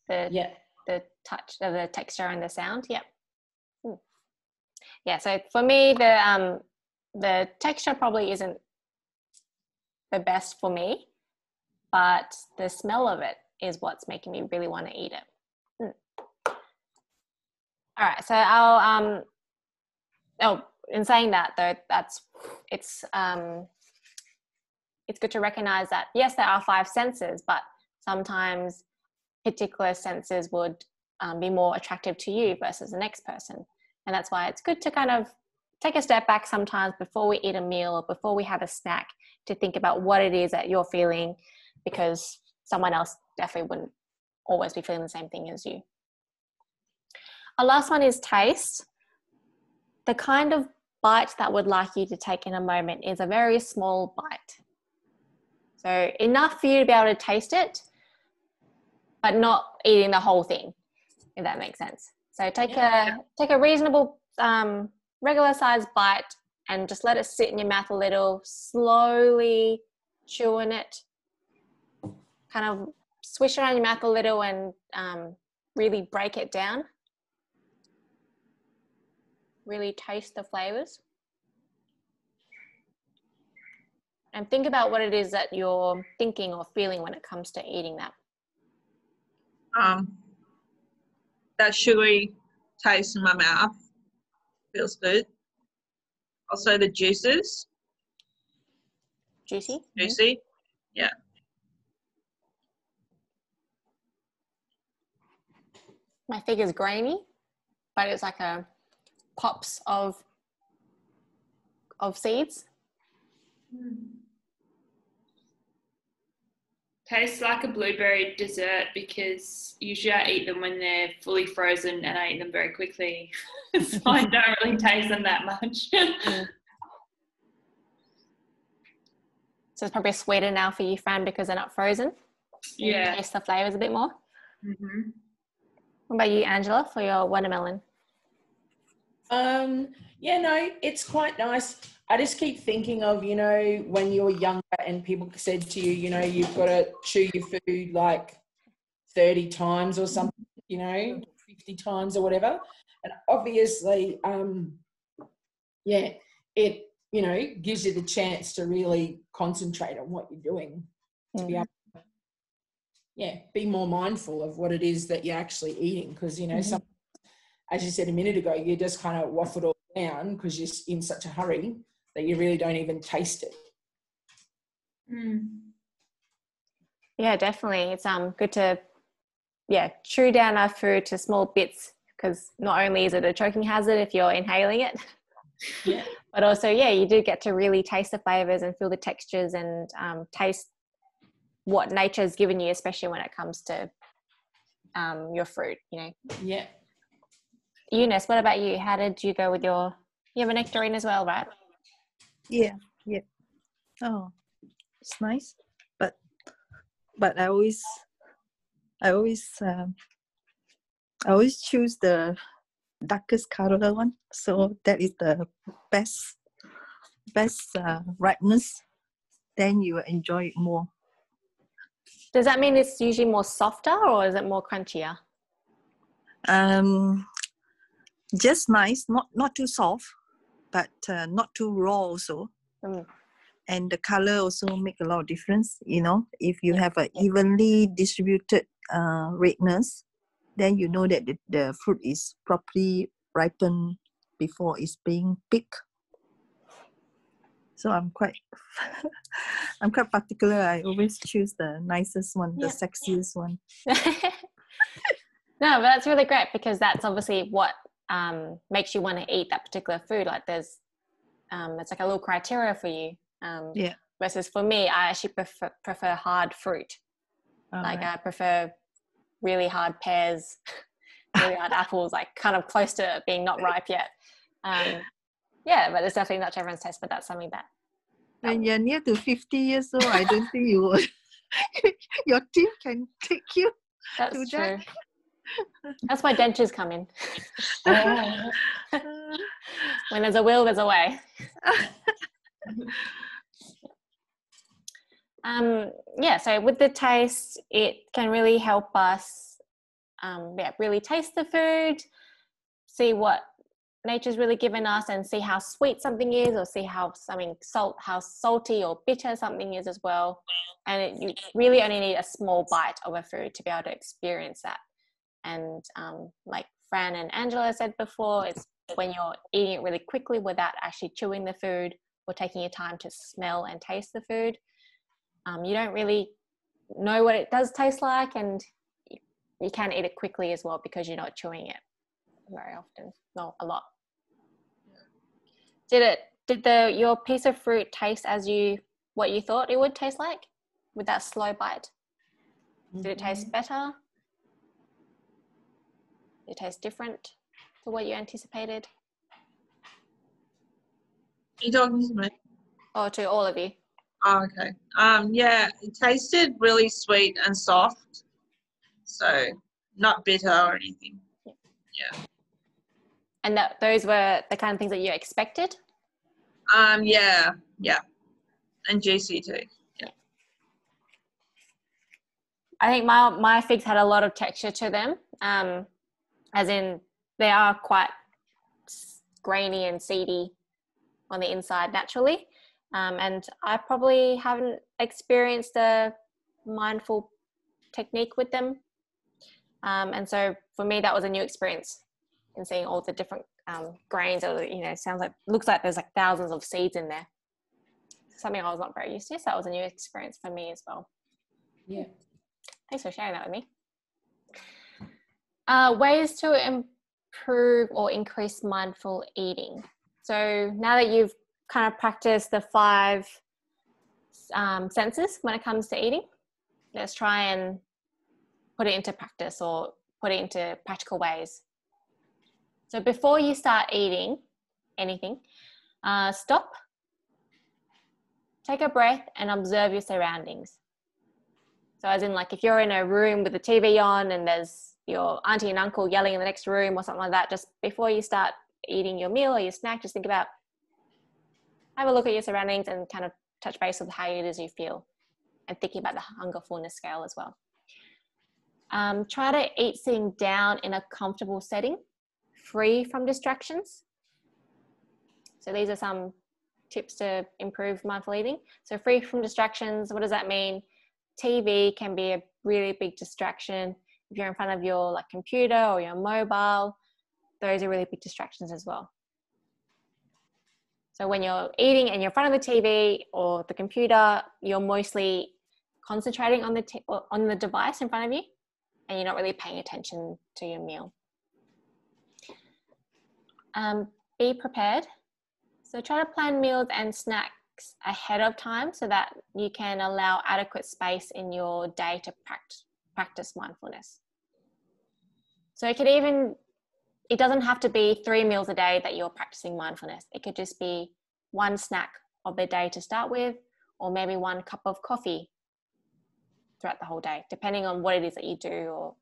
Yeah. The touch of the texture and the sound. Yep. Yeah, so for me the texture probably isn't the best for me, but the smell of it is what's making me really want to eat it. All right, so I'll in saying that though, it's good to recognize that yes, there are 5 senses, but sometimes particular senses would be more attractive to you versus the next person. And that's why it's good to kind of take a step back sometimes before we eat a meal or before we have a snack to think about what it is that you're feeling, because someone else definitely wouldn't always be feeling the same thing as you. Our last one is taste. The kind of bite that would like you to take in a moment is a very small bite. So enough for you to be able to taste it, but not eating the whole thing, if that makes sense. So take a reasonable, regular sized bite and just let it sit in your mouth a little, slowly chewing it, kind of swish around your mouth a little and really break it down. Really taste the flavors. And think about what it is that you're thinking or feeling when it comes to eating that. That sugary taste in my mouth feels good. Also the juices. Juicy? Juicy. Mm-hmm. Yeah. My figure's grainy, but it's like a pops of seeds. Tastes like a blueberry dessert because usually I eat them when they're fully frozen and I eat them very quickly. So I don't really taste them that much. So it's probably sweeter now for you, Fran, because they're not frozen. Yeah. You taste the flavors a bit more. Mm-hmm. What about you, Angela, for your watermelon? Yeah, no, it's quite nice. I just keep thinking of, when you were younger and people said to you, you've got to chew your food like 30 times or something, 50 times or whatever. And obviously, it, gives you the chance to really concentrate on what you're doing, to be able to, be more mindful of what it is that you're actually eating. Because, some, as you said a minute ago, you just kind of waff it all down because you're in such a hurry that you really don't even taste it. Yeah, definitely. It's good to chew down our food to small bits, because not only is it a choking hazard if you're inhaling it, but also you do get to really taste the flavors and feel the textures and taste what nature's given you, especially when it comes to your fruit. Eunice, what about you? How did you go with you have a nectarine as well, right? Yeah. Oh, it's nice, but I always choose the darkest color one, so that is the best ripeness. Then you will enjoy it more. Does that mean it's usually more softer or is it more crunchier? Just nice, not too soft, but not too raw also. And the color also make a lot of difference. If you have an evenly distributed redness, then you know that the fruit is properly ripened before it's being picked. So I'm quite particular. I always choose the nicest one, the sexiest one. No, but that's really great because that's obviously what makes you want to eat that particular food. Like there's, it's like a little criteria for you. Yeah. Versus for me, I actually prefer hard fruit. Like I prefer really hard pears, really hard apples, like kind of close to being not ripe yet. Yeah, but it's definitely not to everyone's taste, but that's something that. When you're near to 50 years old, I don't think you would. Your team can take you. That's to true. That. That's why dentures come in. Oh. When there's a will, there's a way. Yeah, so with the taste, it can really help us really taste the food, see what nature's really given us, and see how sweet something is, or see how how salty or bitter something is as well. And you really only need a small bite of a food to be able to experience that. And like Fran and Angela said before, it's when you're eating it really quickly without actually chewing the food or taking your time to smell and taste the food. You don't really know what it does taste like, and you can eat it quickly as well because you're not chewing it very often, not a lot. Did your piece of fruit taste as what you thought it would taste like with that slow bite? Did it taste better? Did it taste different to what you anticipated? You talking to me? Or to all of you? Oh, okay. Yeah, it tasted really sweet and soft, so not bitter or anything. Yeah. And those were the kind of things that you expected? Yeah, and juicy too. Yeah. I think my figs had a lot of texture to them, as in they are quite grainy and seedy on the inside naturally. And I probably haven't experienced a mindful technique with them. And so for me, that was a new experience in seeing all the different grains. Or, looks like there's like thousands of seeds in there. Something I was not very used to. So that was a new experience for me as well. Yeah. Thanks for sharing that with me. Ways to improve or increase mindful eating. So now that you've kind of practiced the 5 senses when it comes to eating, let's try and put it into practice or put it into practical ways. So before you start eating anything, stop, take a breath and observe your surroundings. So as in, like, if you're in a room with the TV on and there's your auntie and uncle yelling in the next room or something like that, just before you start eating your meal or your snack, just think about, have a look at your surroundings and kind of touch base with how it is you feel, and thinking about the hunger fullness scale as well. Try to eat sitting down in a comfortable setting, free from distractions. So these are some tips to improve mindful eating. So free from distractions, what does that mean? TV can be a really big distraction. If you're in front of your computer or your mobile, those are really big distractions as well. So when you're eating and you're in front of the TV or the computer, you're mostly concentrating on the device in front of you, and you're not really paying attention to your meal. Be prepared. So try to plan meals and snacks ahead of time so that you can allow adequate space in your day to practice mindfulness. So it doesn't have to be 3 meals a day that you're practicing mindfulness. It could just be 1 snack of the day to start with, or maybe 1 cup of coffee throughout the whole day, depending on what it is that you do, or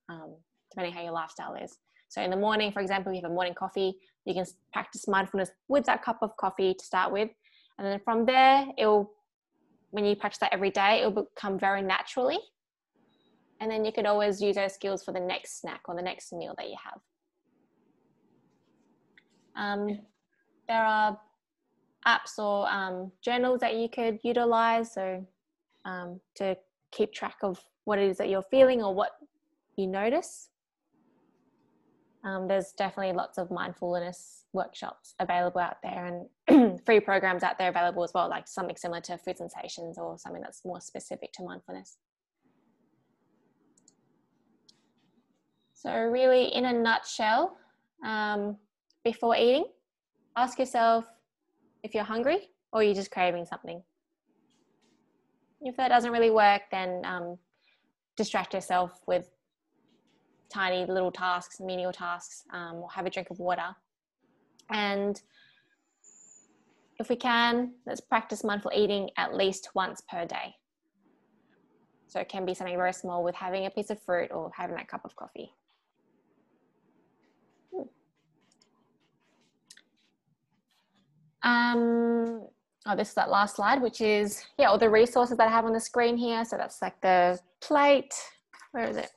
depending how your lifestyle is. So in the morning, for example, if you have a morning coffee, you can practice mindfulness with that cup of coffee to start with. And then from there, when you practice that every day, it will become very naturally. And then you could always use those skills for the next snack or the next meal that you have. There are apps or journals that you could utilize, so to keep track of what it is that you're feeling or what you notice. There's definitely lots of mindfulness workshops available out there, and free programs out there available as well, like something similar to Food Sensations or something that's more specific to mindfulness. So really, in a nutshell, before eating, ask yourself if you're hungry or you're just craving something. If that doesn't really work, then distract yourself with tiny little tasks, menial tasks, or have a drink of water. And if we can, let's practice mindful eating at least once per day. So it can be something very small with having a piece of fruit or having that cup of coffee. This is that last slide, which is, all the resources that I have on the screen here. So that's like the plate, where is it?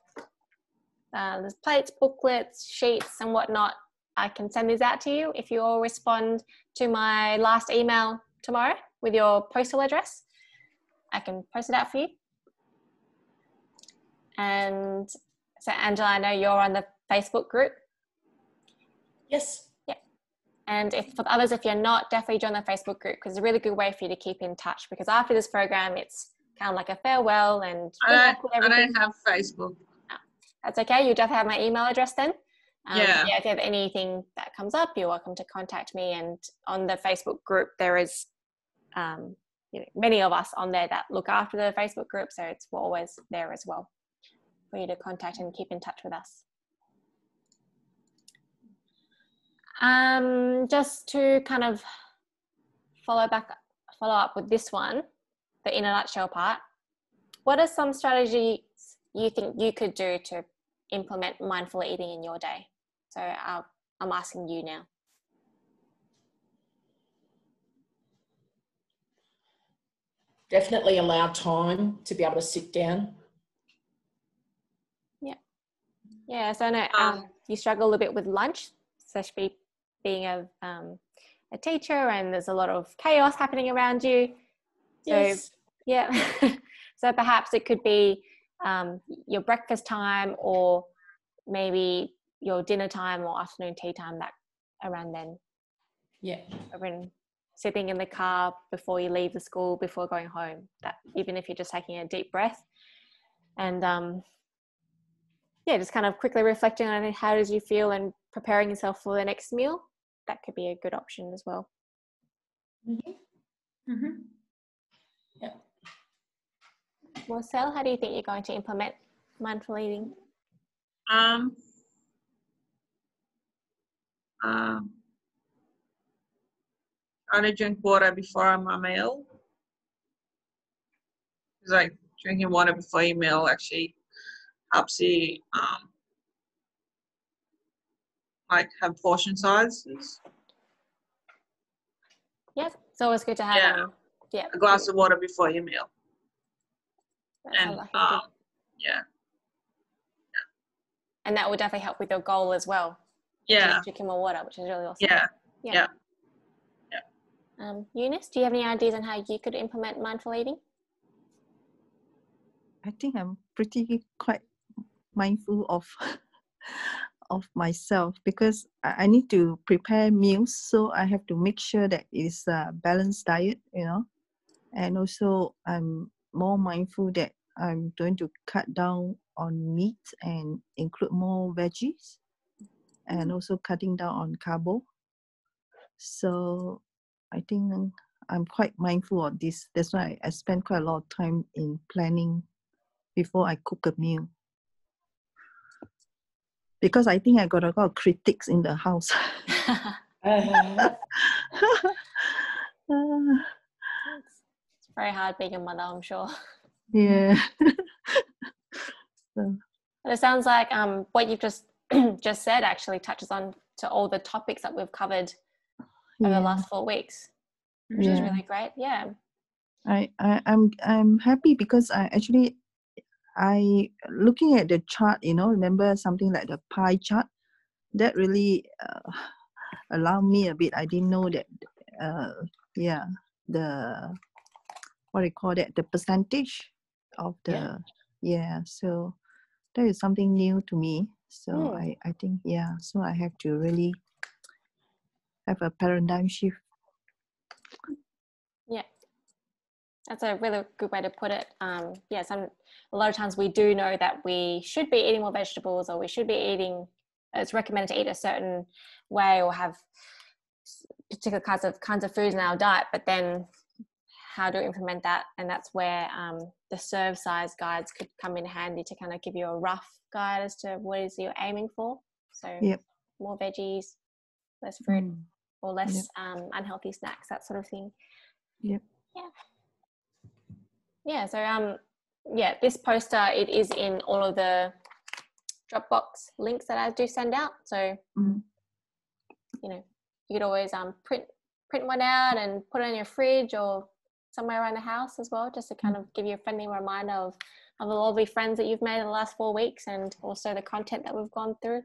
There's plates, booklets, sheets and whatnot. I can send these out to you if you all respond to my last email tomorrow with your postal address. I can post it out for you. And so Angela, I know you're on the Facebook group. Yes. Yeah. And for others, if you're not, definitely join the Facebook group because it's a really good way for you to keep in touch, because after this program, it's kind of like a farewell and I don't have Facebook. That's okay. You definitely have my email address then. Yeah. If you have anything that comes up, you're welcome to contact me. And on the Facebook group, there is many of us on there that look after the Facebook group. So we're always there as well for you to contact and keep in touch with us. Just to kind of follow up with this one, the in a nutshell part, what are some strategies you think you could do to implement mindful eating in your day? So I'm asking you now. Definitely allow time to be able to sit down. Yeah, so I know you struggle a bit with lunch, especially being a teacher, and there's a lot of chaos happening around you. So, Yes. Yeah. So perhaps it could be your breakfast time, or maybe your dinner time or afternoon tea time, that around then. Yeah. When sitting in the car before you leave the school, before going home, that even if you're just taking a deep breath and just kind of quickly reflecting on how does you feel and preparing yourself for the next meal, that could be a good option as well. Mm-hmm. Mm-hmm. Yeah. Marcel, how do you think you're going to implement mindful eating? Try to drink water before my meal. It's like drinking water before your meal actually helps you like have portion sizes. Yes, it's always good to have a glass of water before your meal. And and that would definitely help with your goal as well. Yeah. Drinking more water, which is really awesome. Yeah. Eunice, do you have any ideas on how you could implement mindful eating? I think I'm pretty quite mindful of myself, because I need to prepare meals, so I have to make sure that it's a balanced diet, and also I'm more mindful that I'm going to cut down on meat and include more veggies, and also cutting down on carbo. So I think I'm quite mindful of this. That's why I spend quite a lot of time in planning before I cook a meal. Because I think I got a lot of critics in the house. It's very hard being a mother, I'm sure. Yeah. But it sounds like what you've just said actually touches on to all the topics that we've covered over the last 4 weeks, which is really great. Yeah. I'm happy because I looking at the chart, remember something like the pie chart, that really allowed me a bit. I didn't know that, the, what do you call that, the percentage of the, so that is something new to me. So I think, so I have to really have a paradigm shift. Yeah. That's a really good way to put it. Yeah, a lot of times we do know that we should be eating more vegetables, or we should be eating, it's recommended to eat a certain way or have particular kinds of foods in our diet, but then how to implement that, and that's where the serve size guides could come in handy to kind of give you a rough guide as to what it is you're aiming for. So more veggies, less fruit, or less unhealthy snacks, that sort of thing. So this poster, it is in all of the Dropbox links that I do send out, so you know, you could always print one out and put it in your fridge or somewhere around the house as well, just to kind of give you a friendly reminder of the lovely friends that you've made in the last 4 weeks, and also the content that we've gone through.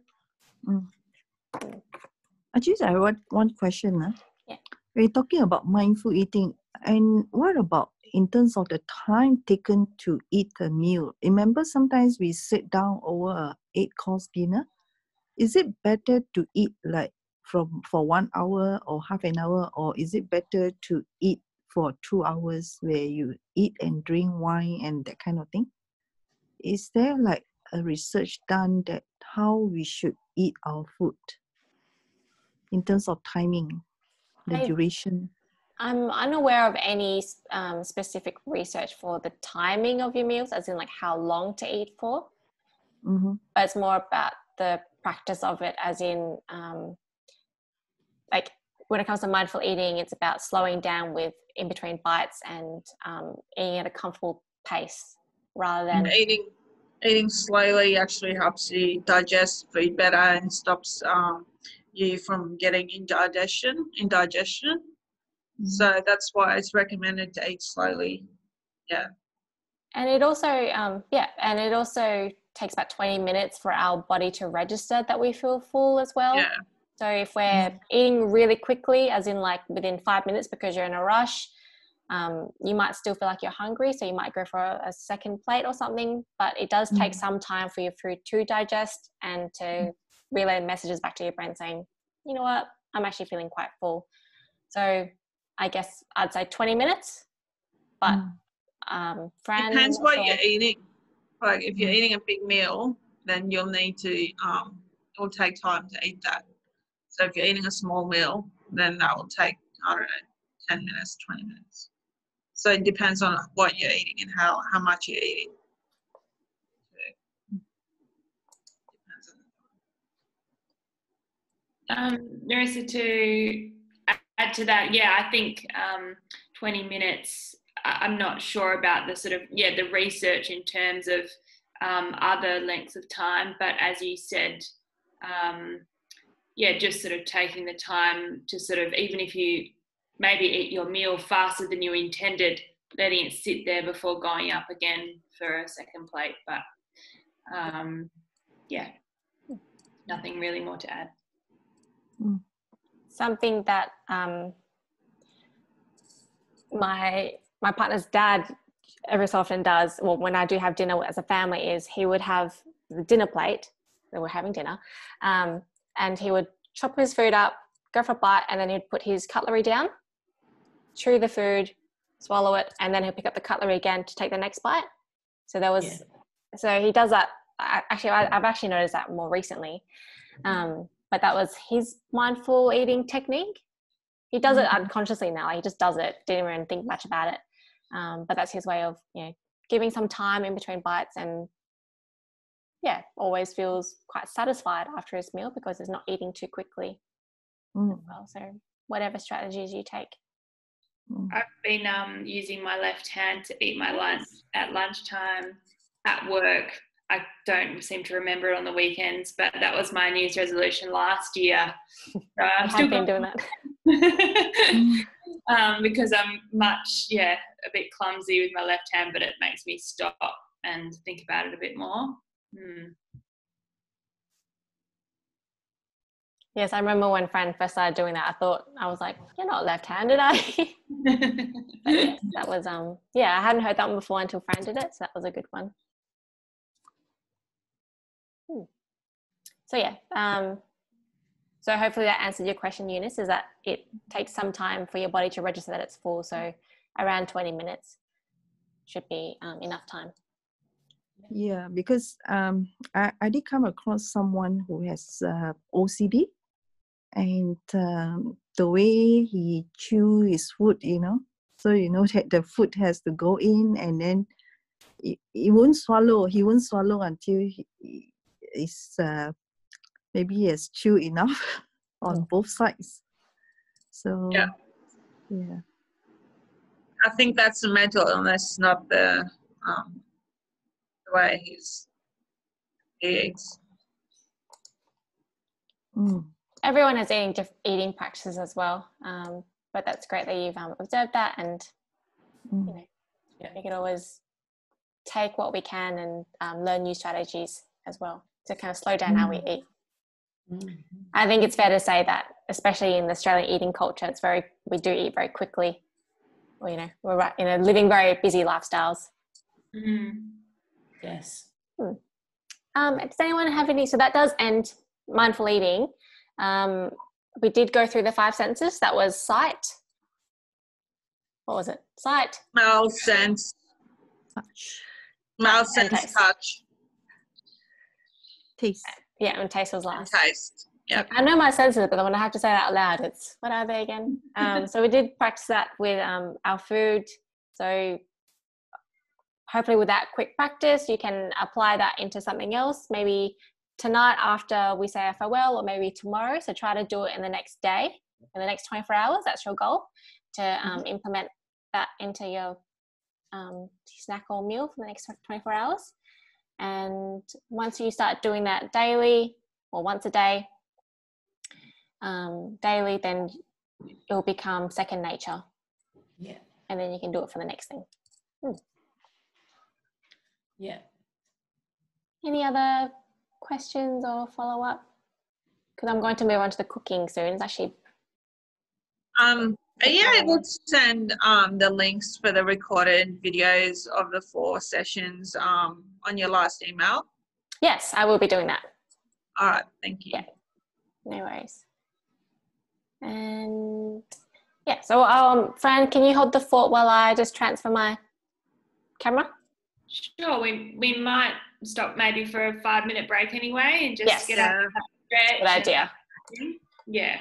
Actually, I have one question. Yeah. We're talking about mindful eating, and what about in terms of the time taken to eat a meal? Remember, sometimes we sit down over a 8-course dinner. Is it better to eat like for 1 hour or half an hour, or is it better to eat for 2 hours where you eat and drink wine and that kind of thing? Is there like a research done that how we should eat our food in terms of timing, the duration? I'm unaware of any specific research for the timing of your meals, as in like how long to eat for. But it's more about the practice of it, as in like when it comes to mindful eating, it's about slowing down with in between bites and eating at a comfortable pace rather than eating slowly actually helps you digest food better and stops you from getting indigestion. So that's why it's recommended to eat slowly. And it also takes about 20 minutes for our body to register that we feel full as well. So if we're eating really quickly, as in like within 5 minutes because you're in a rush, you might still feel like you're hungry, so you might go for a second plate or something, but it does take some time for your food to digest and to relay messages back to your brain saying, you know what, I'm actually feeling quite full. So I guess I'd say 20 minutes, but Fran, depends what you're eating. Like if you're eating a big meal, then you'll need to it'll take time to eat that. So if you're eating a small meal, then that will take, I don't know, 10 minutes, 20 minutes. So it depends on what you're eating and how much you're eating. Narissa, to add to that, I think 20 minutes, I'm not sure about the sort of, the research in terms of other lengths of time, but as you said, just sort of taking the time to sort of, even if you maybe eat your meal faster than you intended, letting it sit there before going up again for a second plate. But nothing really more to add. Something that my partner's dad every so often does, well, when I do have dinner as a family, is he would have the dinner plate, that we're having dinner, and he would chop his food up, go for a bite, and then he'd put his cutlery down, chew the food, swallow it, and then he'll pick up the cutlery again to take the next bite. So so he does that. I've actually noticed that more recently, but that was his mindful eating technique. He does it unconsciously now. He just does it, didn't even think much about it. But that's his way of, giving some time in between bites, and always feels quite satisfied after his meal because he's not eating too quickly as well. So whatever strategies you take. I've been using my left hand to eat my lunch at lunchtime at work. I don't seem to remember it on the weekends, but that was my New Year's resolution last year. So I'm still been doing that. Because I'm a bit clumsy with my left hand, but it makes me stop and think about it a bit more. Yes, I remember when Fran first started doing that, I was like, you're not left-handed, are you? But yes, that was, I hadn't heard that one before until Fran did it, so that was a good one. So hopefully that answered your question, Eunice, is that it takes some time for your body to register that it's full, so around 20 minutes. should be enough time. Yeah, because I did come across someone who has OCD, and the way he chew his food, so that the food has to go in, and then he won't swallow. He won't swallow until is maybe he has chewed enough on both sides. So Yeah. I think that's a mental illness, not the way he eats. Everyone has eating practices as well, but that's great that you've observed that, and we can always take what we can and learn new strategies as well to kind of slow down how we eat. I think it's fair to say that, especially in the Australian eating culture, we do eat very quickly. We're living very busy lifestyles. Yes. Does anyone have any? So that does end mindful eating. We did go through the 5 senses. That was sight. What was it? Sight. Smell, sense. Touch. Smell, sense, touch. Taste. Yeah, and taste was last. Taste. Yeah. I know my senses, but when I have to say it out loud, what are they again? So we did practice that with our food. So hopefully with that quick practice, you can apply that into something else. Maybe tonight after we say our farewell, or maybe tomorrow. So try to do it in the next day, in the next 24 hours. That's your goal, to implement that into your snack or meal for the next 24 hours. And once you start doing that daily or once a day, daily, then it will become second nature. Yeah. And then you can do it for the next thing. Yeah. Any other questions or follow up? Because I'm going to move on to the cooking soon. It's actually. Are you able to send the links for the recorded videos of the 4 sessions on your last email? Yes, I will be doing that. All right, thank you. Yeah, no worries. And yeah, so Fran, can you hold the fort while I just transfer my camera? Sure, we might stop maybe for a 5-minute break anyway, and just get up and have a stretch. Good idea. Yeah.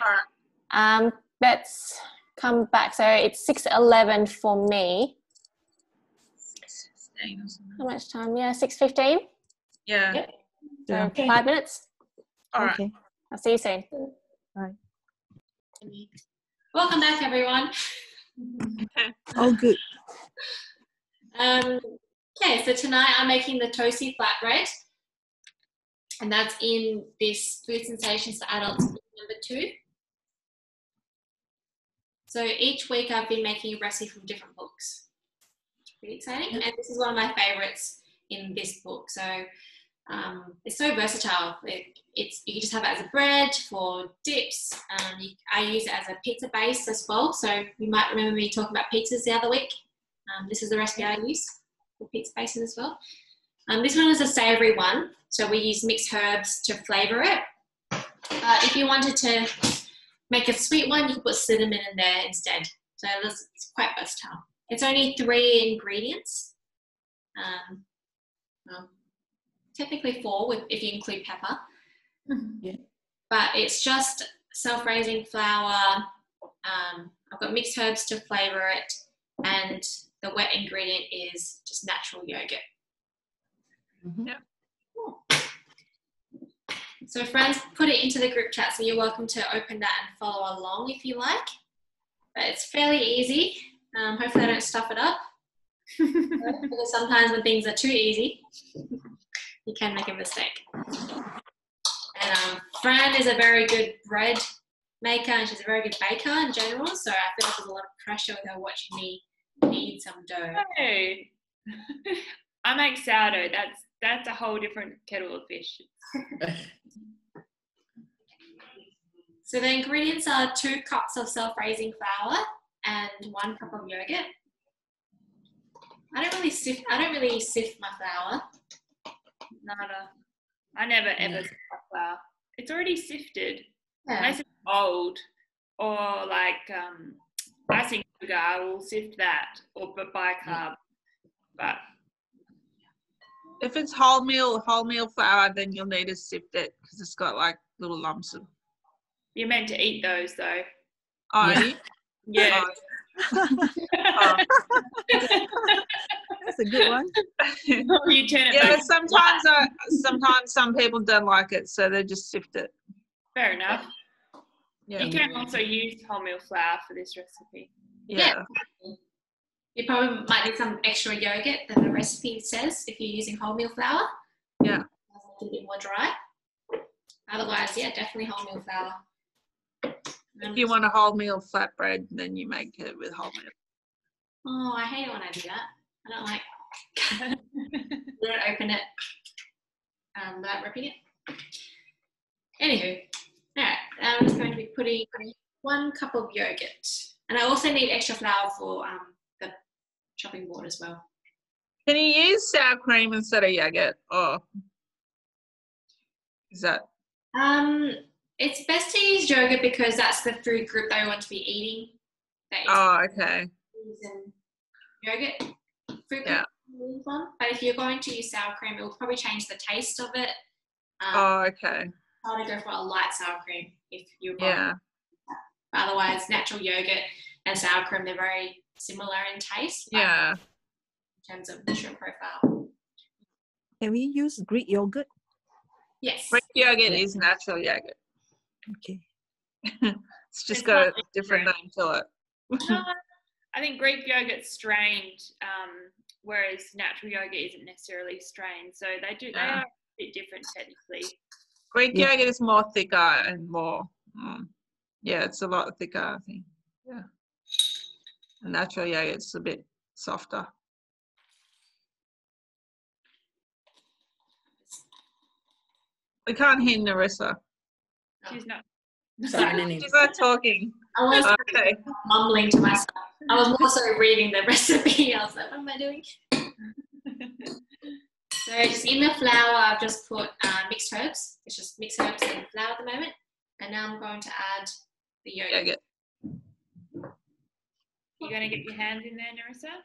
All right. Let's come back. So it's 6:11 for me. 6:15 or something. How much time? Yeah, 6:15. Yeah. Yep. So Yeah. 5 minutes. All right. Okay. I'll see you soon. Bye. Welcome back, everyone. All good. Okay, so tonight I'm making the Toasty Flatbread, and that's in this Food Sensations for Adults number 2. So each week I've been making a recipe from different books. It's pretty exciting, and this is one of my favorites in this book. So it's so versatile. You can just have it as a bread for dips. I use it as a pizza base as well. So you might remember me talking about pizzas the other week. This is the recipe I use for pizza bases as well. This one is a savoury one. So we use mixed herbs to flavour it. If you wanted to make a sweet one, you can put cinnamon in there instead. So it's quite versatile. It's only 3 ingredients. Well, technically 4 if you include pepper. Yeah. But it's just self-raising flour. I've got mixed herbs to flavour it, and the wet ingredient is just natural yogurt. Yeah. Cool. So friends, put it into the group chat, so you're welcome to open that and follow along if you like. But it's fairly easy. Hopefully I don't stuff it up. Because sometimes when things are too easy, you can make a mistake. And Fran is a very good bread maker, and she's a very good baker in general, so I feel like there's a lot of pressure with her watching me knead some dough. Hey. I make sourdough. That's a whole different kettle of fish. So the ingredients are 2 cups of self-raising flour and 1 cup of yogurt. I don't really sift my flour. Nada. I never ever sift my flour. It's already sifted. Yeah. Unless it's old, or like icing sugar, I will sift that, or bicarb. But If it's wholemeal flour, then you'll need to sift it because it's got like little lumps of. you're meant to eat those though. Oh, Yeah. are you? Yeah. Oh. That's a good one. You turn it Yeah, back. but sometimes some people don't like it, so they just sift it. Fair enough. Yeah. You can also use wholemeal flour for this recipe. Yeah. You probably might need some extra yogurt than the recipe says if you're using wholemeal flour. Yeah. It's a bit more dry. Otherwise, yeah, definitely wholemeal flour. If you want a wholemeal flatbread, then you make it with wholemeal. Oh, I hate it when I do that. I don't like. We don't open it without ripping it. Anywho, all right. I'm just going to be putting 1 cup of yogurt, and I also need extra flour for the chopping board as well. Can you use sour cream instead of yogurt? Or is that? It's best to use yogurt because that's the food group they want to be eating. Oh, okay. Using yogurt fruit Yeah. one. But if you're going to use sour cream, it will probably change the taste of it. Oh, okay. Try to go for a light sour cream if you're going. Yeah. Otherwise, natural yogurt and sour cream, they're very similar in taste. Yeah. In terms of nutrient profile. Can we use Greek yogurt? Yes. Greek yogurt is natural yogurt. Okay. It's just It's got a not different name to it. No, I think Greek yogurt's strained, whereas natural yogurt isn't necessarily strained. So they are a bit different technically. Greek yogurt is more thicker and more, yeah, it's a lot thicker, I think. Yeah. And natural yogurt's a bit softer. We can't hear Narissa. She's not. She's not talking. I was Okay. mumbling to myself. I was more so reading the recipe. I was like, what am I doing? So just in the flour, I've just put mixed herbs. It's just mixed herbs and flour at the moment. And now I'm going to add the yogurt. You're going to get your hands in there, Narissa?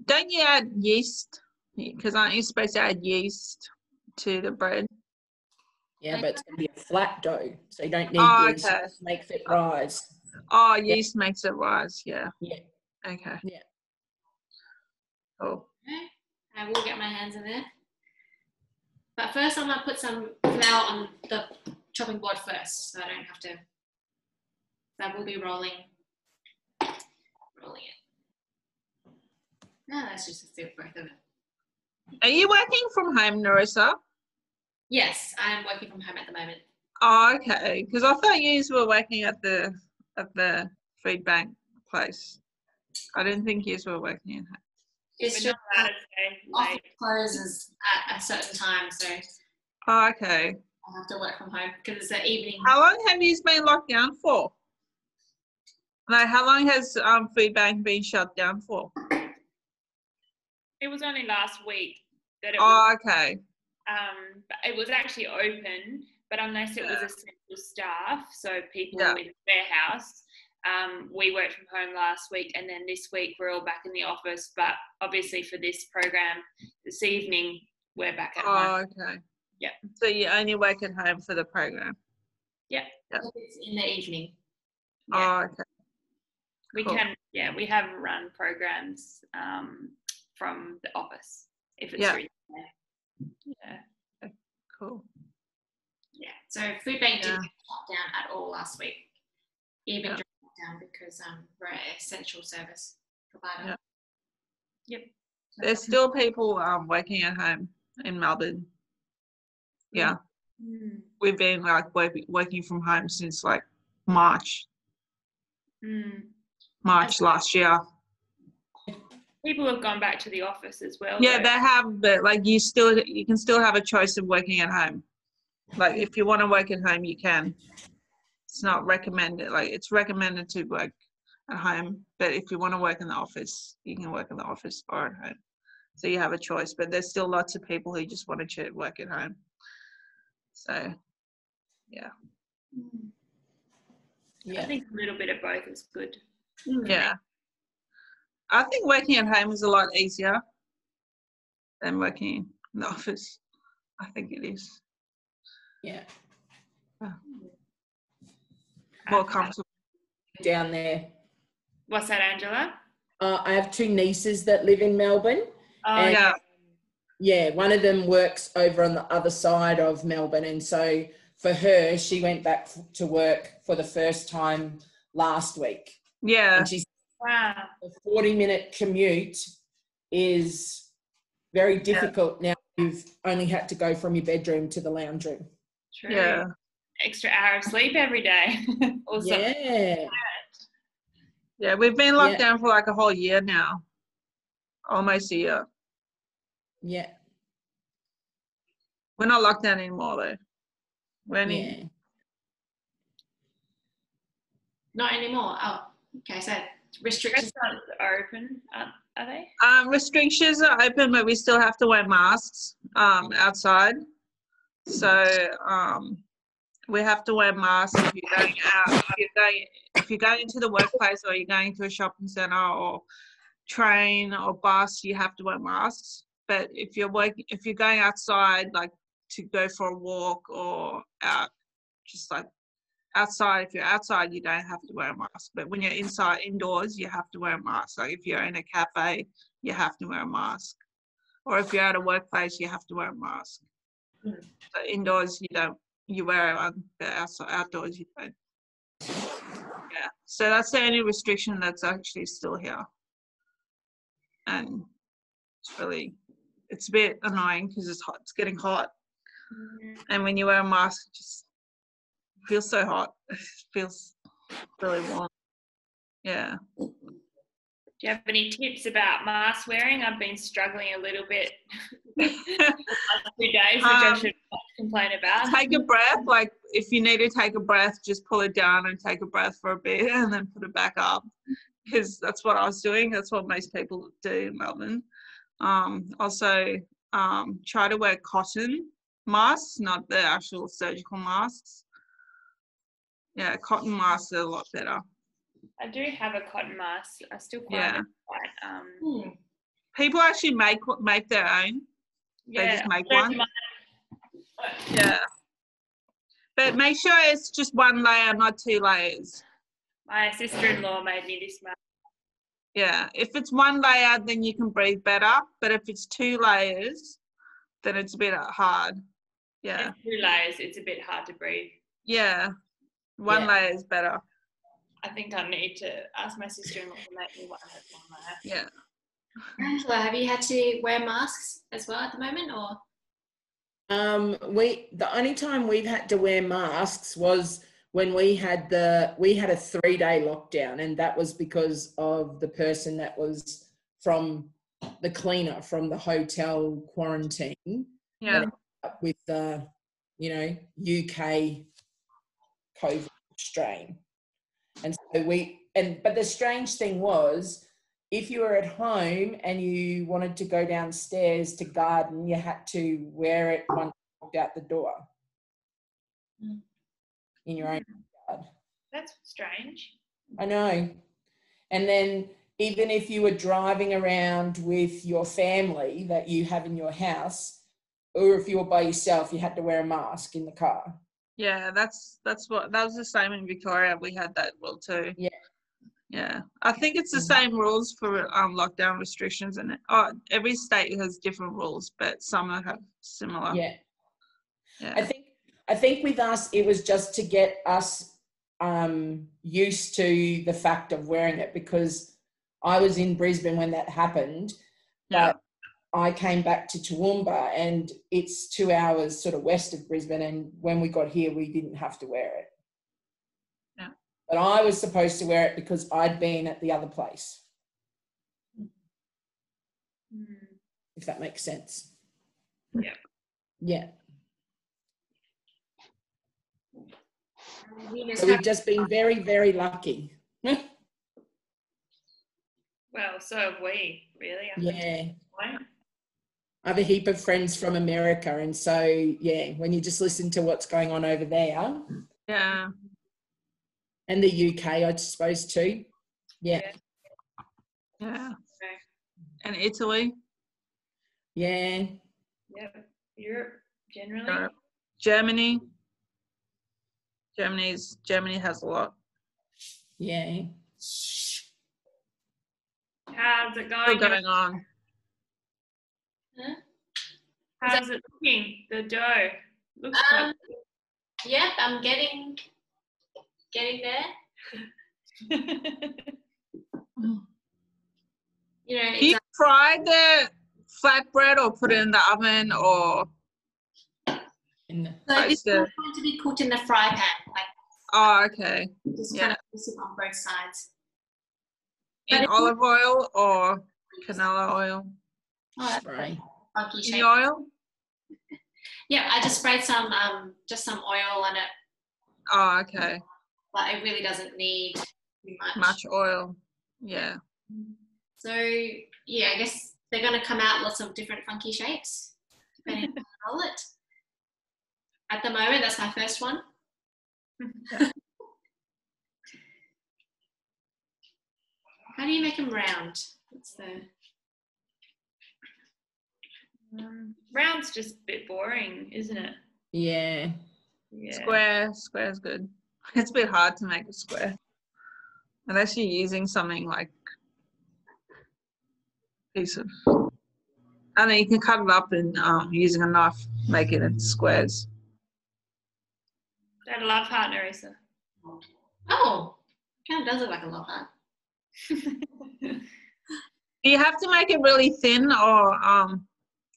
Don't you add yeast? Because aren't you supposed to add yeast to the bread? Yeah, but it's going to be a flat dough, so you don't need yeast. Okay. It just makes it rise. Oh, yeast makes it rise, yeah. Yeah. Okay. Yeah. Cool. Okay. I will get my hands in there. But first I'm going to put some flour on the chopping board first, so I don't have to. I will be rolling it. No, that's just a silk both of it. Are you working from home, Narissa? Yes, I am working from home at the moment. Oh, okay. Because I thought you were working at the Foodbank place. I didn't think you were working at home. It's We're just not allowed to stay office late. closes at a certain time, so Oh, okay. I have to work from home because it's the evening. How long have you been locked down for? Like, how long has Foodbank been shut down for? It was only last week that it was. Oh, okay. It was actually open, but unless it was essential staff, so people Yeah. in the warehouse, we worked from home last week, and then this week we're all back in the office. But obviously for this program this evening, we're back at home. Oh, okay. Yeah. So you only work at home for the program? Yeah. It's in the evening. Oh, okay. We Cool. we have run programs from the office if it's really there. Yeah. Okay, cool. Yeah. So Foodbank didn't Yeah. shut down at all last week, even Yeah. during lockdown, because we're an essential service provider. Yeah. There's still people working at home in Melbourne. Yeah. Mm. We've been like working from home since like March last year. People have gone back to the office as well. Yeah, though. they have, but like you can still have a choice of working at home. Like if you want to work at home, you can. It's not recommended. Like it's recommended to work at home, but if you want to work in the office, you can work in the office or at home. So you have a choice, but there's still lots of people who just want to work at home. So, yeah. I think a little bit of both is good. Yeah. I think working at home is a lot easier than working in the office. I think it is. Yeah. More comfortable. Down there. What's that, Angela? I have 2 nieces that live in Melbourne. Oh, and Yeah. yeah, one of them works over on the other side of Melbourne. And so for her, she went back to work for the first time last week. Yeah. And she's wow. a 40-minute commute is very difficult now. You've only had to go from your bedroom to the lounge room. True. Yeah. Extra hour of sleep every day. Or something. Yeah. Yeah, we've been locked down for like a whole year now. Almost a year. Yeah. We're not locked down anymore though. We're only Not anymore. Oh, okay. So restrictions. Restaurants are open, are they? restrictions are open, but we still have to wear masks outside. So we have to wear masks if you're going out. If you're going to the workplace or you're going to a shopping centre or train or bus, you have to wear masks. But if you're going outside, like to go for a walk or out, just like outside, if you're outside, you don't have to wear a mask. But when you're indoors, you have to wear a mask. Like if you're in a cafe, you have to wear a mask. Or if you're at a workplace, you have to wear a mask. So indoors, you don't. You wear one, but outdoors, you don't. Yeah. So that's the only restriction that's actually still here. And it's a bit annoying because it's hot. It's getting hot. And when you wear a mask, it just feels so hot. It feels really warm. Yeah. Do you have any tips about mask wearing? I've been struggling a little bit the last 2 days, which I should not complain about. Take a breath. Like if you need to take a breath, just pull it down and take a breath for a bit and then put it back up. Because that's what I was doing. That's what most people do in Melbourne. Also, try to wear cotton masks, not the actual surgical masks. Yeah, cotton masks are a lot better. I do have a cotton mask. I still find it quite. People actually make their own. They just make one. Yeah. But make sure it's just one layer, not 2 layers. My sister-in-law made me this mask. Yeah. If it's 1 layer, then you can breathe better. But if it's 2 layers, then it's a bit hard. Yeah. It's 2 layers. It's a bit hard to breathe. Yeah. 1 layer is better. I think I need to ask my sister-in-law to make me one that's 1 layer. Yeah. Angela, have you had to wear masks as well at the moment, or? The only time we've had to wear masks was when we had a 3-day lockdown, and that was because of the person that was from the cleaner from the hotel quarantine. Yeah. With the, UK COVID strain. And so but the strange thing was, if you were at home and you wanted to go downstairs to garden, you had to wear it once you walked out the door in your own yard. That's strange. I know. And then even if you were driving around with your family that you have in your house, or if you were by yourself, you had to wear a mask in the car. Yeah, that was the same in Victoria. We had that rule too. Yeah. Yeah. I think it's the same rules for lockdown restrictions, and every state has different rules, but some have similar. Yeah. Yeah. I think with us, it was just to get us used to the fact of wearing it, because I was in Brisbane when that happened, but I came back to Toowoomba, and it's 2 hours sort of west of Brisbane, and when we got here, we didn't have to wear it. Yeah. But I was supposed to wear it because I'd been at the other place. If that makes sense. Yeah. Yeah. So we've just been very, very lucky. Well, so have we, really. Yeah. I have a heap of friends from America, and so, yeah, when you just listen to what's going on over there. Yeah. And the UK, I suppose, too. Yeah. Yeah. Okay. And Italy. Yeah. Yep. Europe generally. Europe. Germany. Germany has a lot. Yeah. How's it Still going? going on. Huh? How's it looking? The dough looks quite. Yep, I'm getting there. You know, Do you it's fry the flatbread or put it in the oven or In the, so this toast is it? going to be cooked in the fry pan, like Oh, okay. just Yeah. kind of toast it on both sides. In But olive oil or canola oil? Oh, that's spray. funky shape. Any oil? Yeah, I just sprayed some just some oil on it, Oh, okay. but it really doesn't need too Much oil. Yeah. So yeah, I guess they're going to come out lots of different funky shapes depending on how you roll it. At the moment, that's my first one. How do you make them round? What's the Round's just a bit boring, isn't it? Yeah. Yeah. Square's good. It's a bit hard to make a square. Unless you're using something like a piece of, and then you can cut it up and using a knife, make it into squares. Is that a love heart, Narissa? Oh, kind of does look like a love heart. Do you have to make it really thin or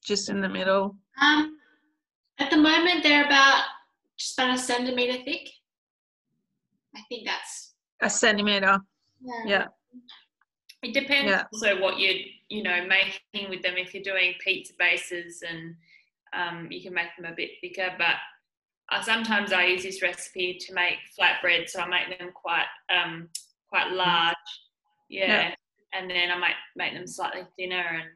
just in the middle? At the moment, they're just about a centimetre thick. I think that's A centimetre. Yeah. It depends Yeah. also what you're making with them. If you're doing pizza bases and you can make them a bit thicker, but sometimes I use this recipe to make flatbread, so I make them quite large. Yeah. And then I might make them slightly thinner, and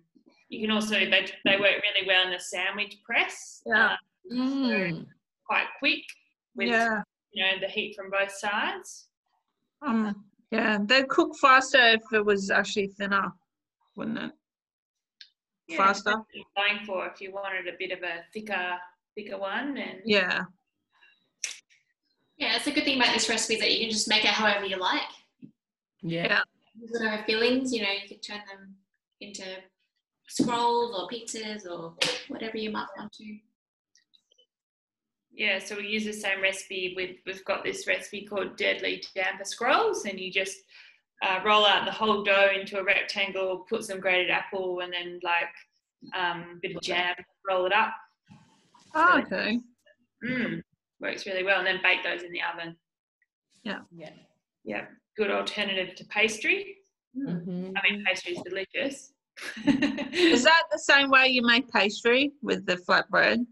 you can also they work really well in the sandwich press. Yeah. So quite quick with the heat from both sides. Yeah, they'd cook faster if it was actually thinner, wouldn't it? Yeah, Faster. that's what you're going for if you wanted a bit of a thicker one. And Yeah. Yeah, that's a good thing about this recipe is that you can just make it however you like. Yeah. Whatever fillings, you could turn them into scrolls or pizzas or whatever you might want to. Yeah, so we use the same recipe we've got this recipe called Deadly Damper Scrolls, and you just roll out the whole dough into a rectangle, put some grated apple and then a bit of jam, roll it up. Oh, okay. Works really well, and then bake those in the oven. Yeah. Yeah, good alternative to pastry. Mm-hmm. I mean, pastry is delicious. Is that the same way you make pastry with the flatbread?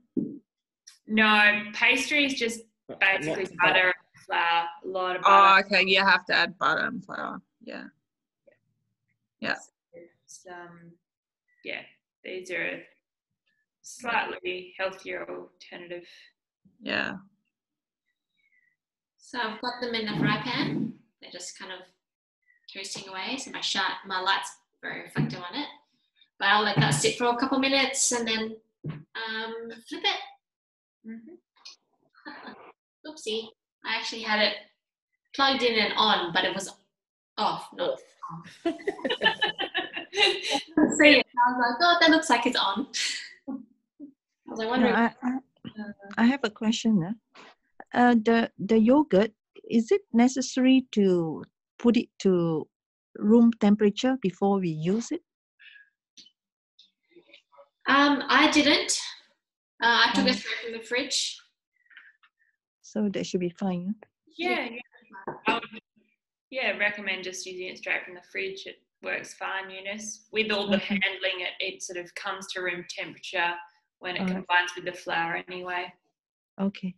No, pastry is just basically butter and flour, a lot of butter. Oh, okay. You have to add butter and flour. Yeah. Yeah. These are a slightly healthier alternative. Yeah. So I've got them in the fry pan. They're just kind of toasting away. So my light's very reflective on it. But I'll let that sit for a couple minutes and then flip it. Oopsie. I actually had it plugged in and on, but it was off, not on. I couldn't see it. I was like, oh, that looks like it's on. I was like, wondering. I have a question. The yogurt, is it necessary to put it to room temperature before we use it? I didn't. I took it straight from the fridge. So that should be fine. Yeah. I would recommend just using it straight from the fridge. It works fine, Eunice. With all the handling, it sort of comes to room temperature when it combines with the flour anyway. Okay.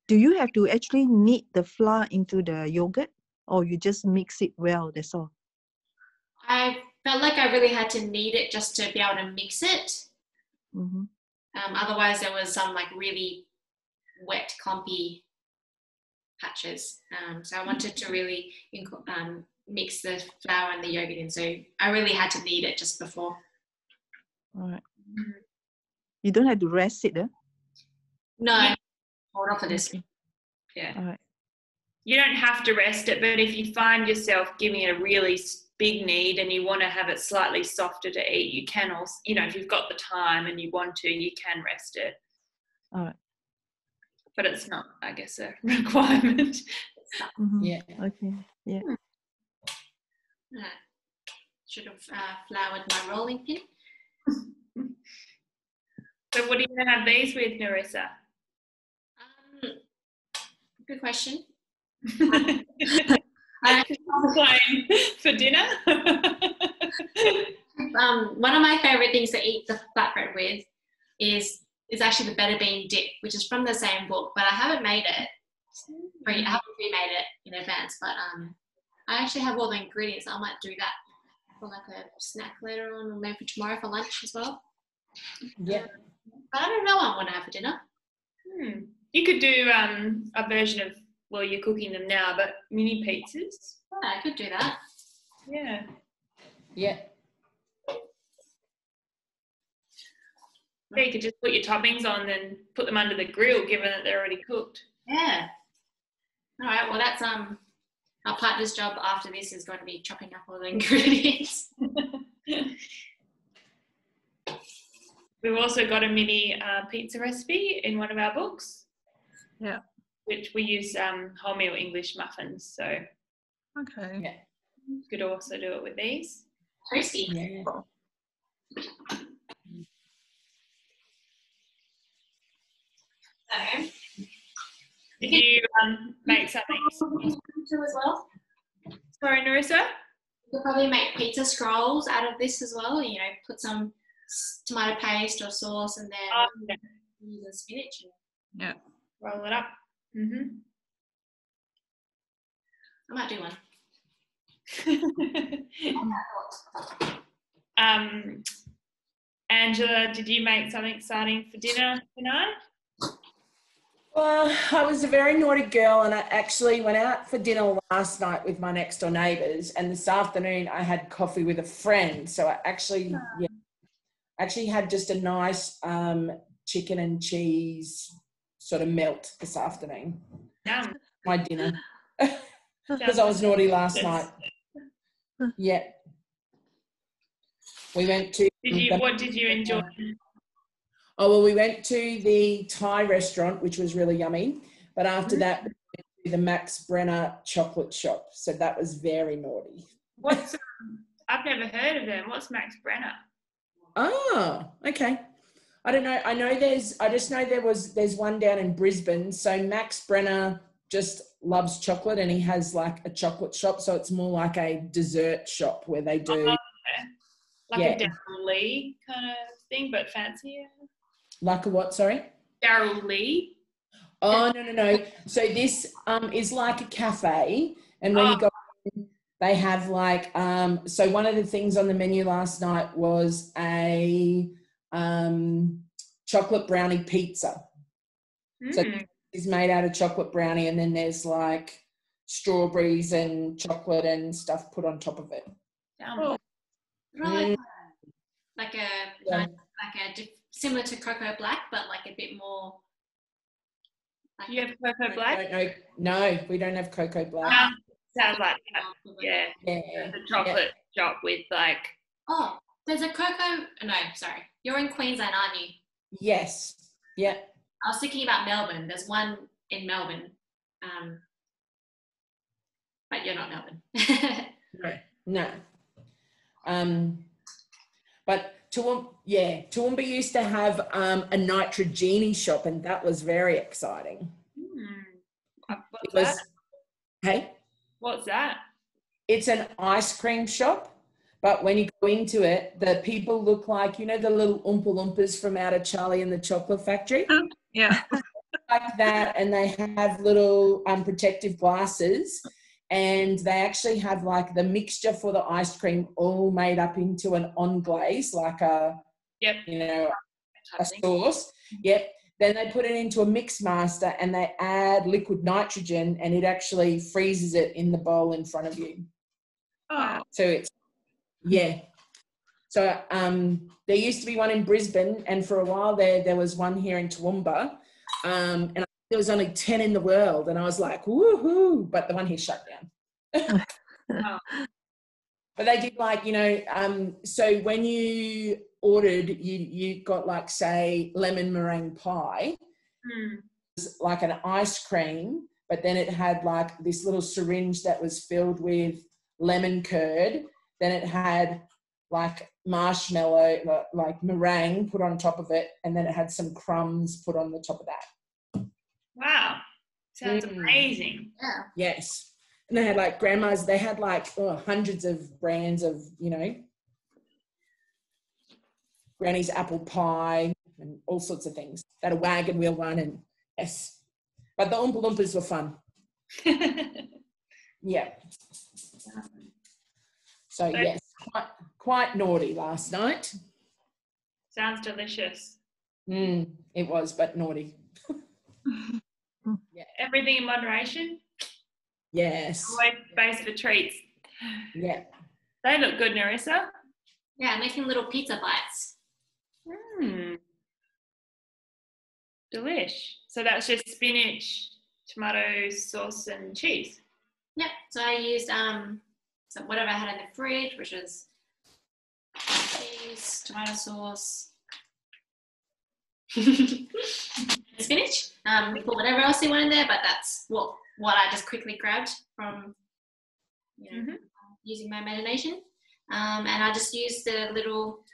Do you have to actually knead the flour into the yogurt, or you just mix it well, that's all? I felt like I really had to knead it just to be able to mix it. Otherwise, there was some really wet, clumpy patches. So I wanted to really mix the flour and the yogurt in. So I really had to knead it just before. All right. You don't have to rest it, huh? No, hold on for this. Okay. Yeah. All right. You don't have to rest it, but if you find yourself giving it a really big knead and you want to have it slightly softer to eat, you can also, if you've got the time and you want to, you can rest it. All right. But it's not, I guess, a requirement. Mm-hmm. Yeah. Okay. Yeah. Should have floured my rolling pin. So what are you going to have these with, Narissa? Good question. Playing for dinner? One of my favorite things to eat the flatbread with is actually the better bean dip, which is from the same book, but I haven't made it. I haven't remade it in advance, but I actually have all the ingredients. I might do that for like a snack later on, or maybe tomorrow for lunch as well. Yeah. But I don't know what I want to have for dinner. You could do a version of, well, you're cooking them now, but mini pizzas. Yeah, I could do that. Yeah. Yeah. Yeah, you could just put your toppings on and put them under the grill, given that they're already cooked. Yeah. All right. Well, that's our partner's job after this is going to be chopping up all the ingredients. We've also got a mini pizza recipe in one of our books. Yeah. Which we use wholemeal English muffins, so Okay. Yeah. you could also do it with these. Toasty. Yeah. So, Did you make something? too as well. Sorry, Narissa? You could probably make pizza scrolls out of this as well. Put some tomato paste or sauce and then use the spinach. Yeah. Roll it up. Mm-hmm. I might do one. Angela, did you make something exciting for dinner tonight? Well, I was a very naughty girl, and I actually went out for dinner last night with my next door neighbours, and this afternoon I had coffee with a friend. So I actually had just a nice chicken and cheese sort of melt this afternoon. Yum. My dinner. Because I was naughty last night. Yeah. We went to... What did you enjoy? Oh, well, we went to the Thai restaurant, which was really yummy. But after that, we went to the Max Brenner chocolate shop. So that was very naughty. I've never heard of them. What's Max Brenner? Oh, okay. I don't know. I just know there's one down in Brisbane. So Max Brenner just loves chocolate, and he has like a chocolate shop. So it's more like a dessert shop where they do. Like a Daryl Lee kind of thing, but fancier. Like a what, sorry? Daryl Lee. Oh, no. So this is like a cafe, and when you go in, they have like, so one of the things on the menu last night was a chocolate brownie pizza. So it's made out of chocolate brownie, and then there's like strawberries and chocolate and stuff put on top of it. Really similar to Cocoa Black, but like a bit more. Like you have Cocoa Black? No, we don't have Cocoa Black. Sounds like that. Yeah. The chocolate shop with like. Oh, there's a cocoa. No, sorry. You're in Queensland, aren't you? Yes. Yeah. I was thinking about Melbourne. There's one in Melbourne, but you're not Melbourne. No. But Toowoomba used to have a Nitrogeni shop, and that was very exciting. What's that? Hey? What's that? It's an ice cream shop, but when you go into it, the people look like, the little Oompa Loompas from out of Charlie and the Chocolate Factory? Yeah. Like that, and they have little protective glasses, and they actually have like the mixture for the ice cream all made up into an on glaze, like a sauce. Yep. Then they put it into a mix master, and they add liquid nitrogen, and it actually freezes it in the bowl in front of you. Oh, So it's, yeah. So there used to be one in Brisbane, and for a while there was one here in Toowoomba, and there was only 10 in the world, and I was like, woohoo! But the one here shut down. Oh. But they did like, you know, so when you ordered, you got like, say, lemon meringue pie, Mm. it was like an ice cream, but then it had like this little syringe that was filled with lemon curd. Then it had like marshmallow, like meringue put on top of it, and then it had some crumbs put on the top of that. Wow. Sounds amazing. Yeah. Yes. And they had like grandmas, they had like hundreds of brands of, you know, Granny's apple pie and all sorts of things. They had a wagon wheel one, and yes. But the Oompa Loompas were fun. Yeah. So yes, quite naughty last night. Sounds delicious. It was, but naughty. Yeah. Everything in moderation. Yes. Always space for treats. Yeah. They look good, Narissa. Yeah, making little pizza bites. Delish. So that's just spinach, tomato sauce, and cheese. Yep. So I used so whatever I had in the fridge, which was cheese, tomato sauce, spinach. Put whatever else you want in there, but that's what I just quickly grabbed from, you know, using my imagination. And I just used the little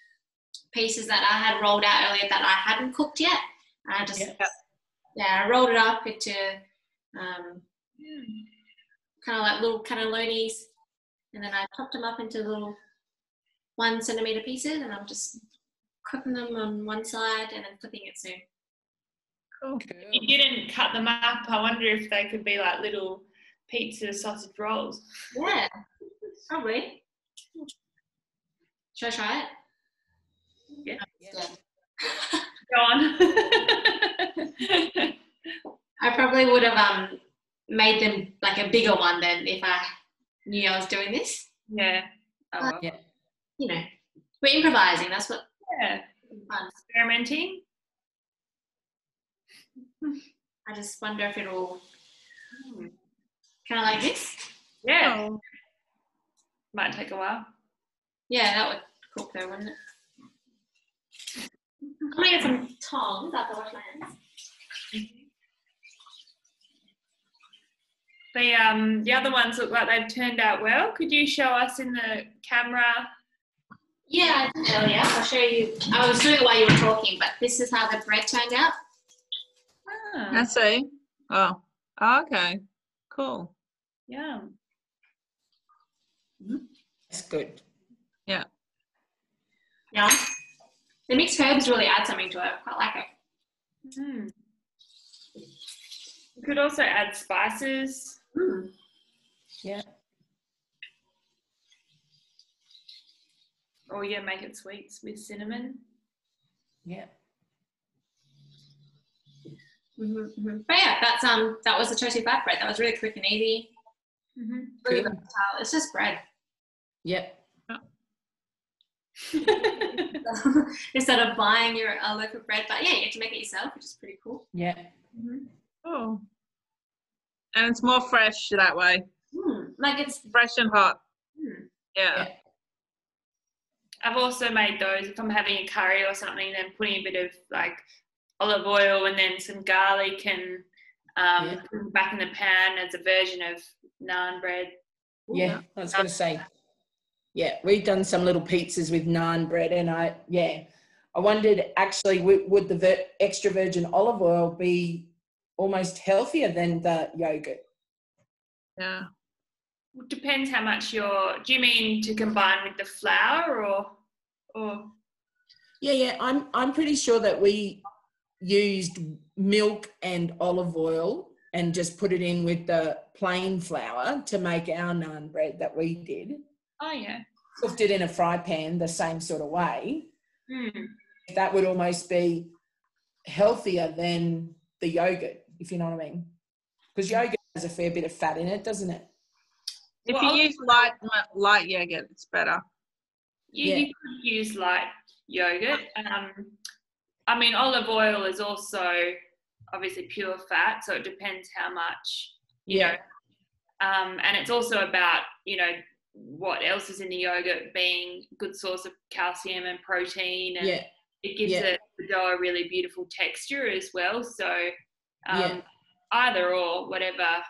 pieces that I had rolled out earlier that I hadn't cooked yet. I just I rolled it up into kind of like little cannellonis, and then I chopped them up into little 1 centimeter pieces, and I'm just cooking them on one side and then flipping it soon. cool. If you didn't cut them up, I wonder if they could be like little pizza sausage rolls. Yeah, probably. Should I try it? Yeah. Yeah. Go on. I probably would have made them like a bigger one then if I knew I was doing this. Yeah. Oh, well. Yeah. You know, we're improvising. That's what Yeah. fun. Experimenting. I just wonder if it'll kind of like this. Yeah. Oh, Might take a while. Yeah, that would cook though, wouldn't it? I'm gonna get some tongs after I wash my hands. The other ones look like they've turned out well. Could you show us in the camera? Yeah, I did earlier. I'll show you. I was doing it while you were talking, but this is how the bread turned out. I see. Oh, okay. Cool. Yeah. That's good. Yeah. Yeah. The mixed herbs really add something to it. I quite like it. You could also add spices. Yeah. Or make it sweet with cinnamon. Yeah. But yeah, that was the toasty flatbread. That was really quick and easy. Really versatile. It's just bread. Yep. Instead of buying your loaf of bread, but yeah, you get to make it yourself, which is pretty cool. Yeah. Oh. And it's more fresh that way. Like it's Fresh and hot. Yeah. I've also made those if I'm having a curry or something, then putting a bit of like olive oil and then some garlic and put them back in the pan as a version of naan bread. Yeah, I was going to say, yeah, we've done some little pizzas with naan bread, and I wondered actually, would the extra virgin olive oil be almost healthier than the yogurt? Yeah. It depends how much do you mean to combine with the flour or? Yeah, I'm pretty sure that we used milk and olive oil and just put it in with the plain flour to make our naan bread that we did. Oh, yeah. Cooked it in a fry pan the same sort of way. That would almost be healthier than the yogurt, if you know what I mean. Because yogurt has a fair bit of fat in it, doesn't it? If Well, you use light yogurt, it's better. you could use light yogurt. I mean, olive oil is also obviously pure fat, so it depends how much, you know. And it's also about, you know, what else is in the yogurt being a good source of calcium and protein, and it gives the dough a really beautiful texture as well. So either or, whatever.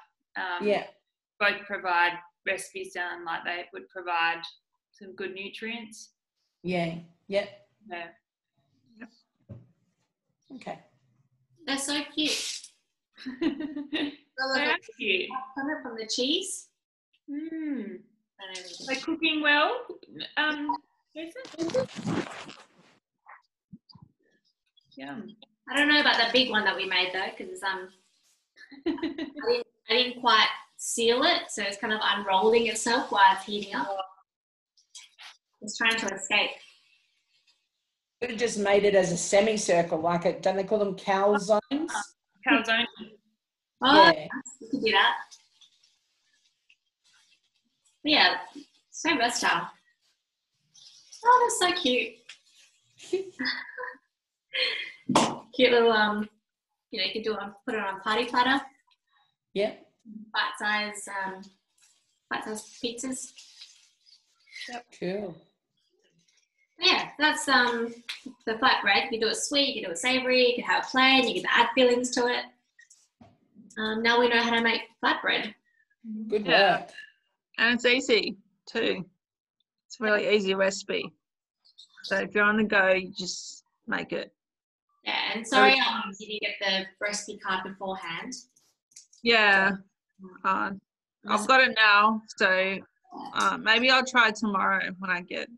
Both provide recipes sound like they would provide some good nutrients. Yeah. Okay. They're so cute. They are cute. From the cheese. They're cooking well. Yum. I don't know about the big one that we made though, because I didn't quite seal it, so it's kind of unrolling itself while it's heating up. It's trying to escape. Could have just made it as a semicircle, like it. Don't they call them calzones? Calzone. Oh, you could do that. But yeah, so versatile. Oh, that's so cute. Cute little you know, you can put it on a party platter. Yeah. Bite-sized pizzas. Yep. Cool. Yeah, that's the flatbread. You can do it sweet, you can do it savoury, you can have it plain, you can add fillings to it. Now we know how to make flatbread. Good work. And it's easy too. It's a really easy recipe. So if you're on the go, you just make it. Yeah, and sorry you didn't get the recipe card beforehand. Yeah. I've got it now, so maybe I'll try tomorrow when I get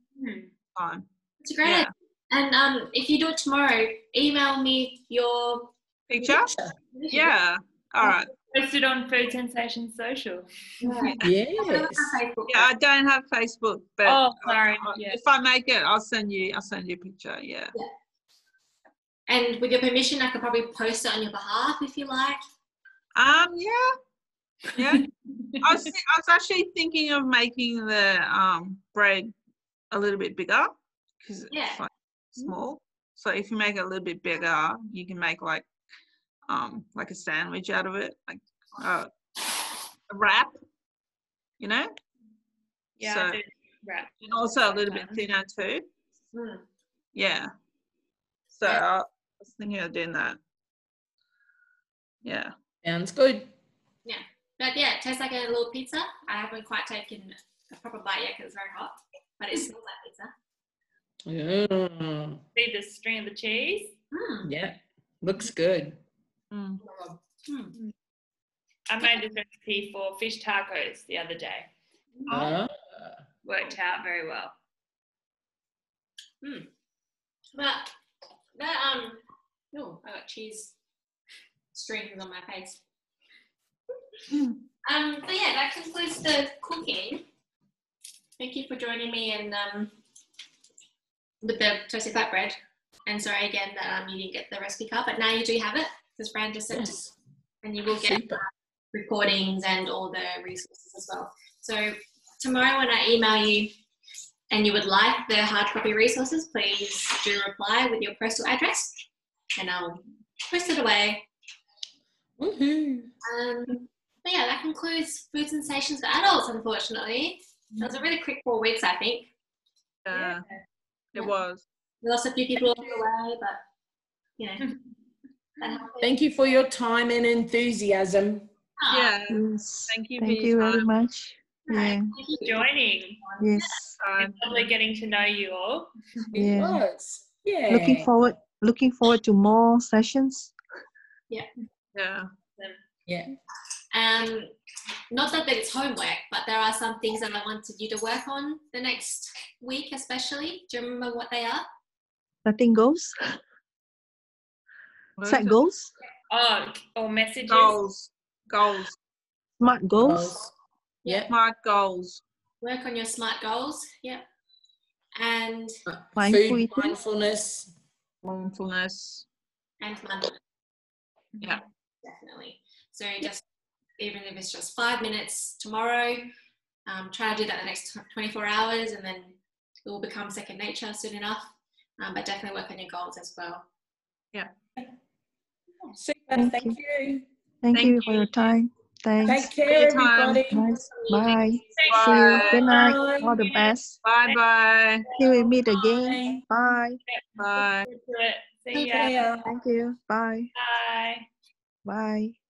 time. It's a great idea. And if you do it tomorrow, email me your picture. Yeah. All right. Post it on Food Sensation Social. Yes. Yeah, I don't have Facebook, but sorry. If I make it, I'll send you a picture. Yeah. And with your permission, I could probably post it on your behalf if you like. Yeah. I was actually thinking of making the bread a little bit bigger because it's like small. So if you make it a little bit bigger, you can make like a sandwich out of it, like a wrap, you know. Yeah. So, wrap. And also a little bit thinner too. Yeah. So I was thinking of doing that. Yeah. Sounds good. Yeah. But yeah, it tastes like a little pizza. I haven't quite taken a proper bite yet because it's very hot, but it smells like pizza. Yeah. See the string of the cheese? Yeah. Looks good. I made this recipe for fish tacos the other day. Worked out very well. But that I got cheese strings on my face. But yeah, that concludes the cooking. Thank you for joining me and with the toasty flatbread. And sorry again that you didn't get the recipe card, but now you do have it because Fran just sent it, and you will get recordings and all the resources as well. So tomorrow when I email you and you would like the hard copy resources, please do reply with your postal address and I'll post it away. Woohoo! But yeah, that concludes Food Sensations for Adults, unfortunately. That was a really quick 4 weeks, I think. Yeah, it was. We lost a few people along the way, but, you know. Thank you for your time and enthusiasm. Yeah. Yes. Thank you very much. Yeah. Thank you for joining. Yes. It's lovely getting to know you all. It was. Yeah. Looking forward to more sessions. Yeah. Not that it's homework, but there are some things that I wanted you to work on the next week especially. Do you remember what they are? Nothing goes. Set goals. Or messages. Goals. Smart goals. Yeah. Smart goals. Work on your SMART goals. Yeah. And food mindfulness. Mindfulness. And mindfulness. Yeah. Definitely. So just even if it's just 5 minutes tomorrow, Try to do that in the next 24 hours, and then it will become second nature soon enough. But definitely work on your goals as well. Yeah. Super. Thank you. Thank you for your time. Thanks. Take care, Good time. everybody. Nice. Bye. Bye. See you. Good night. Bye. All the best. Bye-bye. Till we meet again. Bye. Bye. See ya. See ya. Thank you. Bye. Bye. Bye.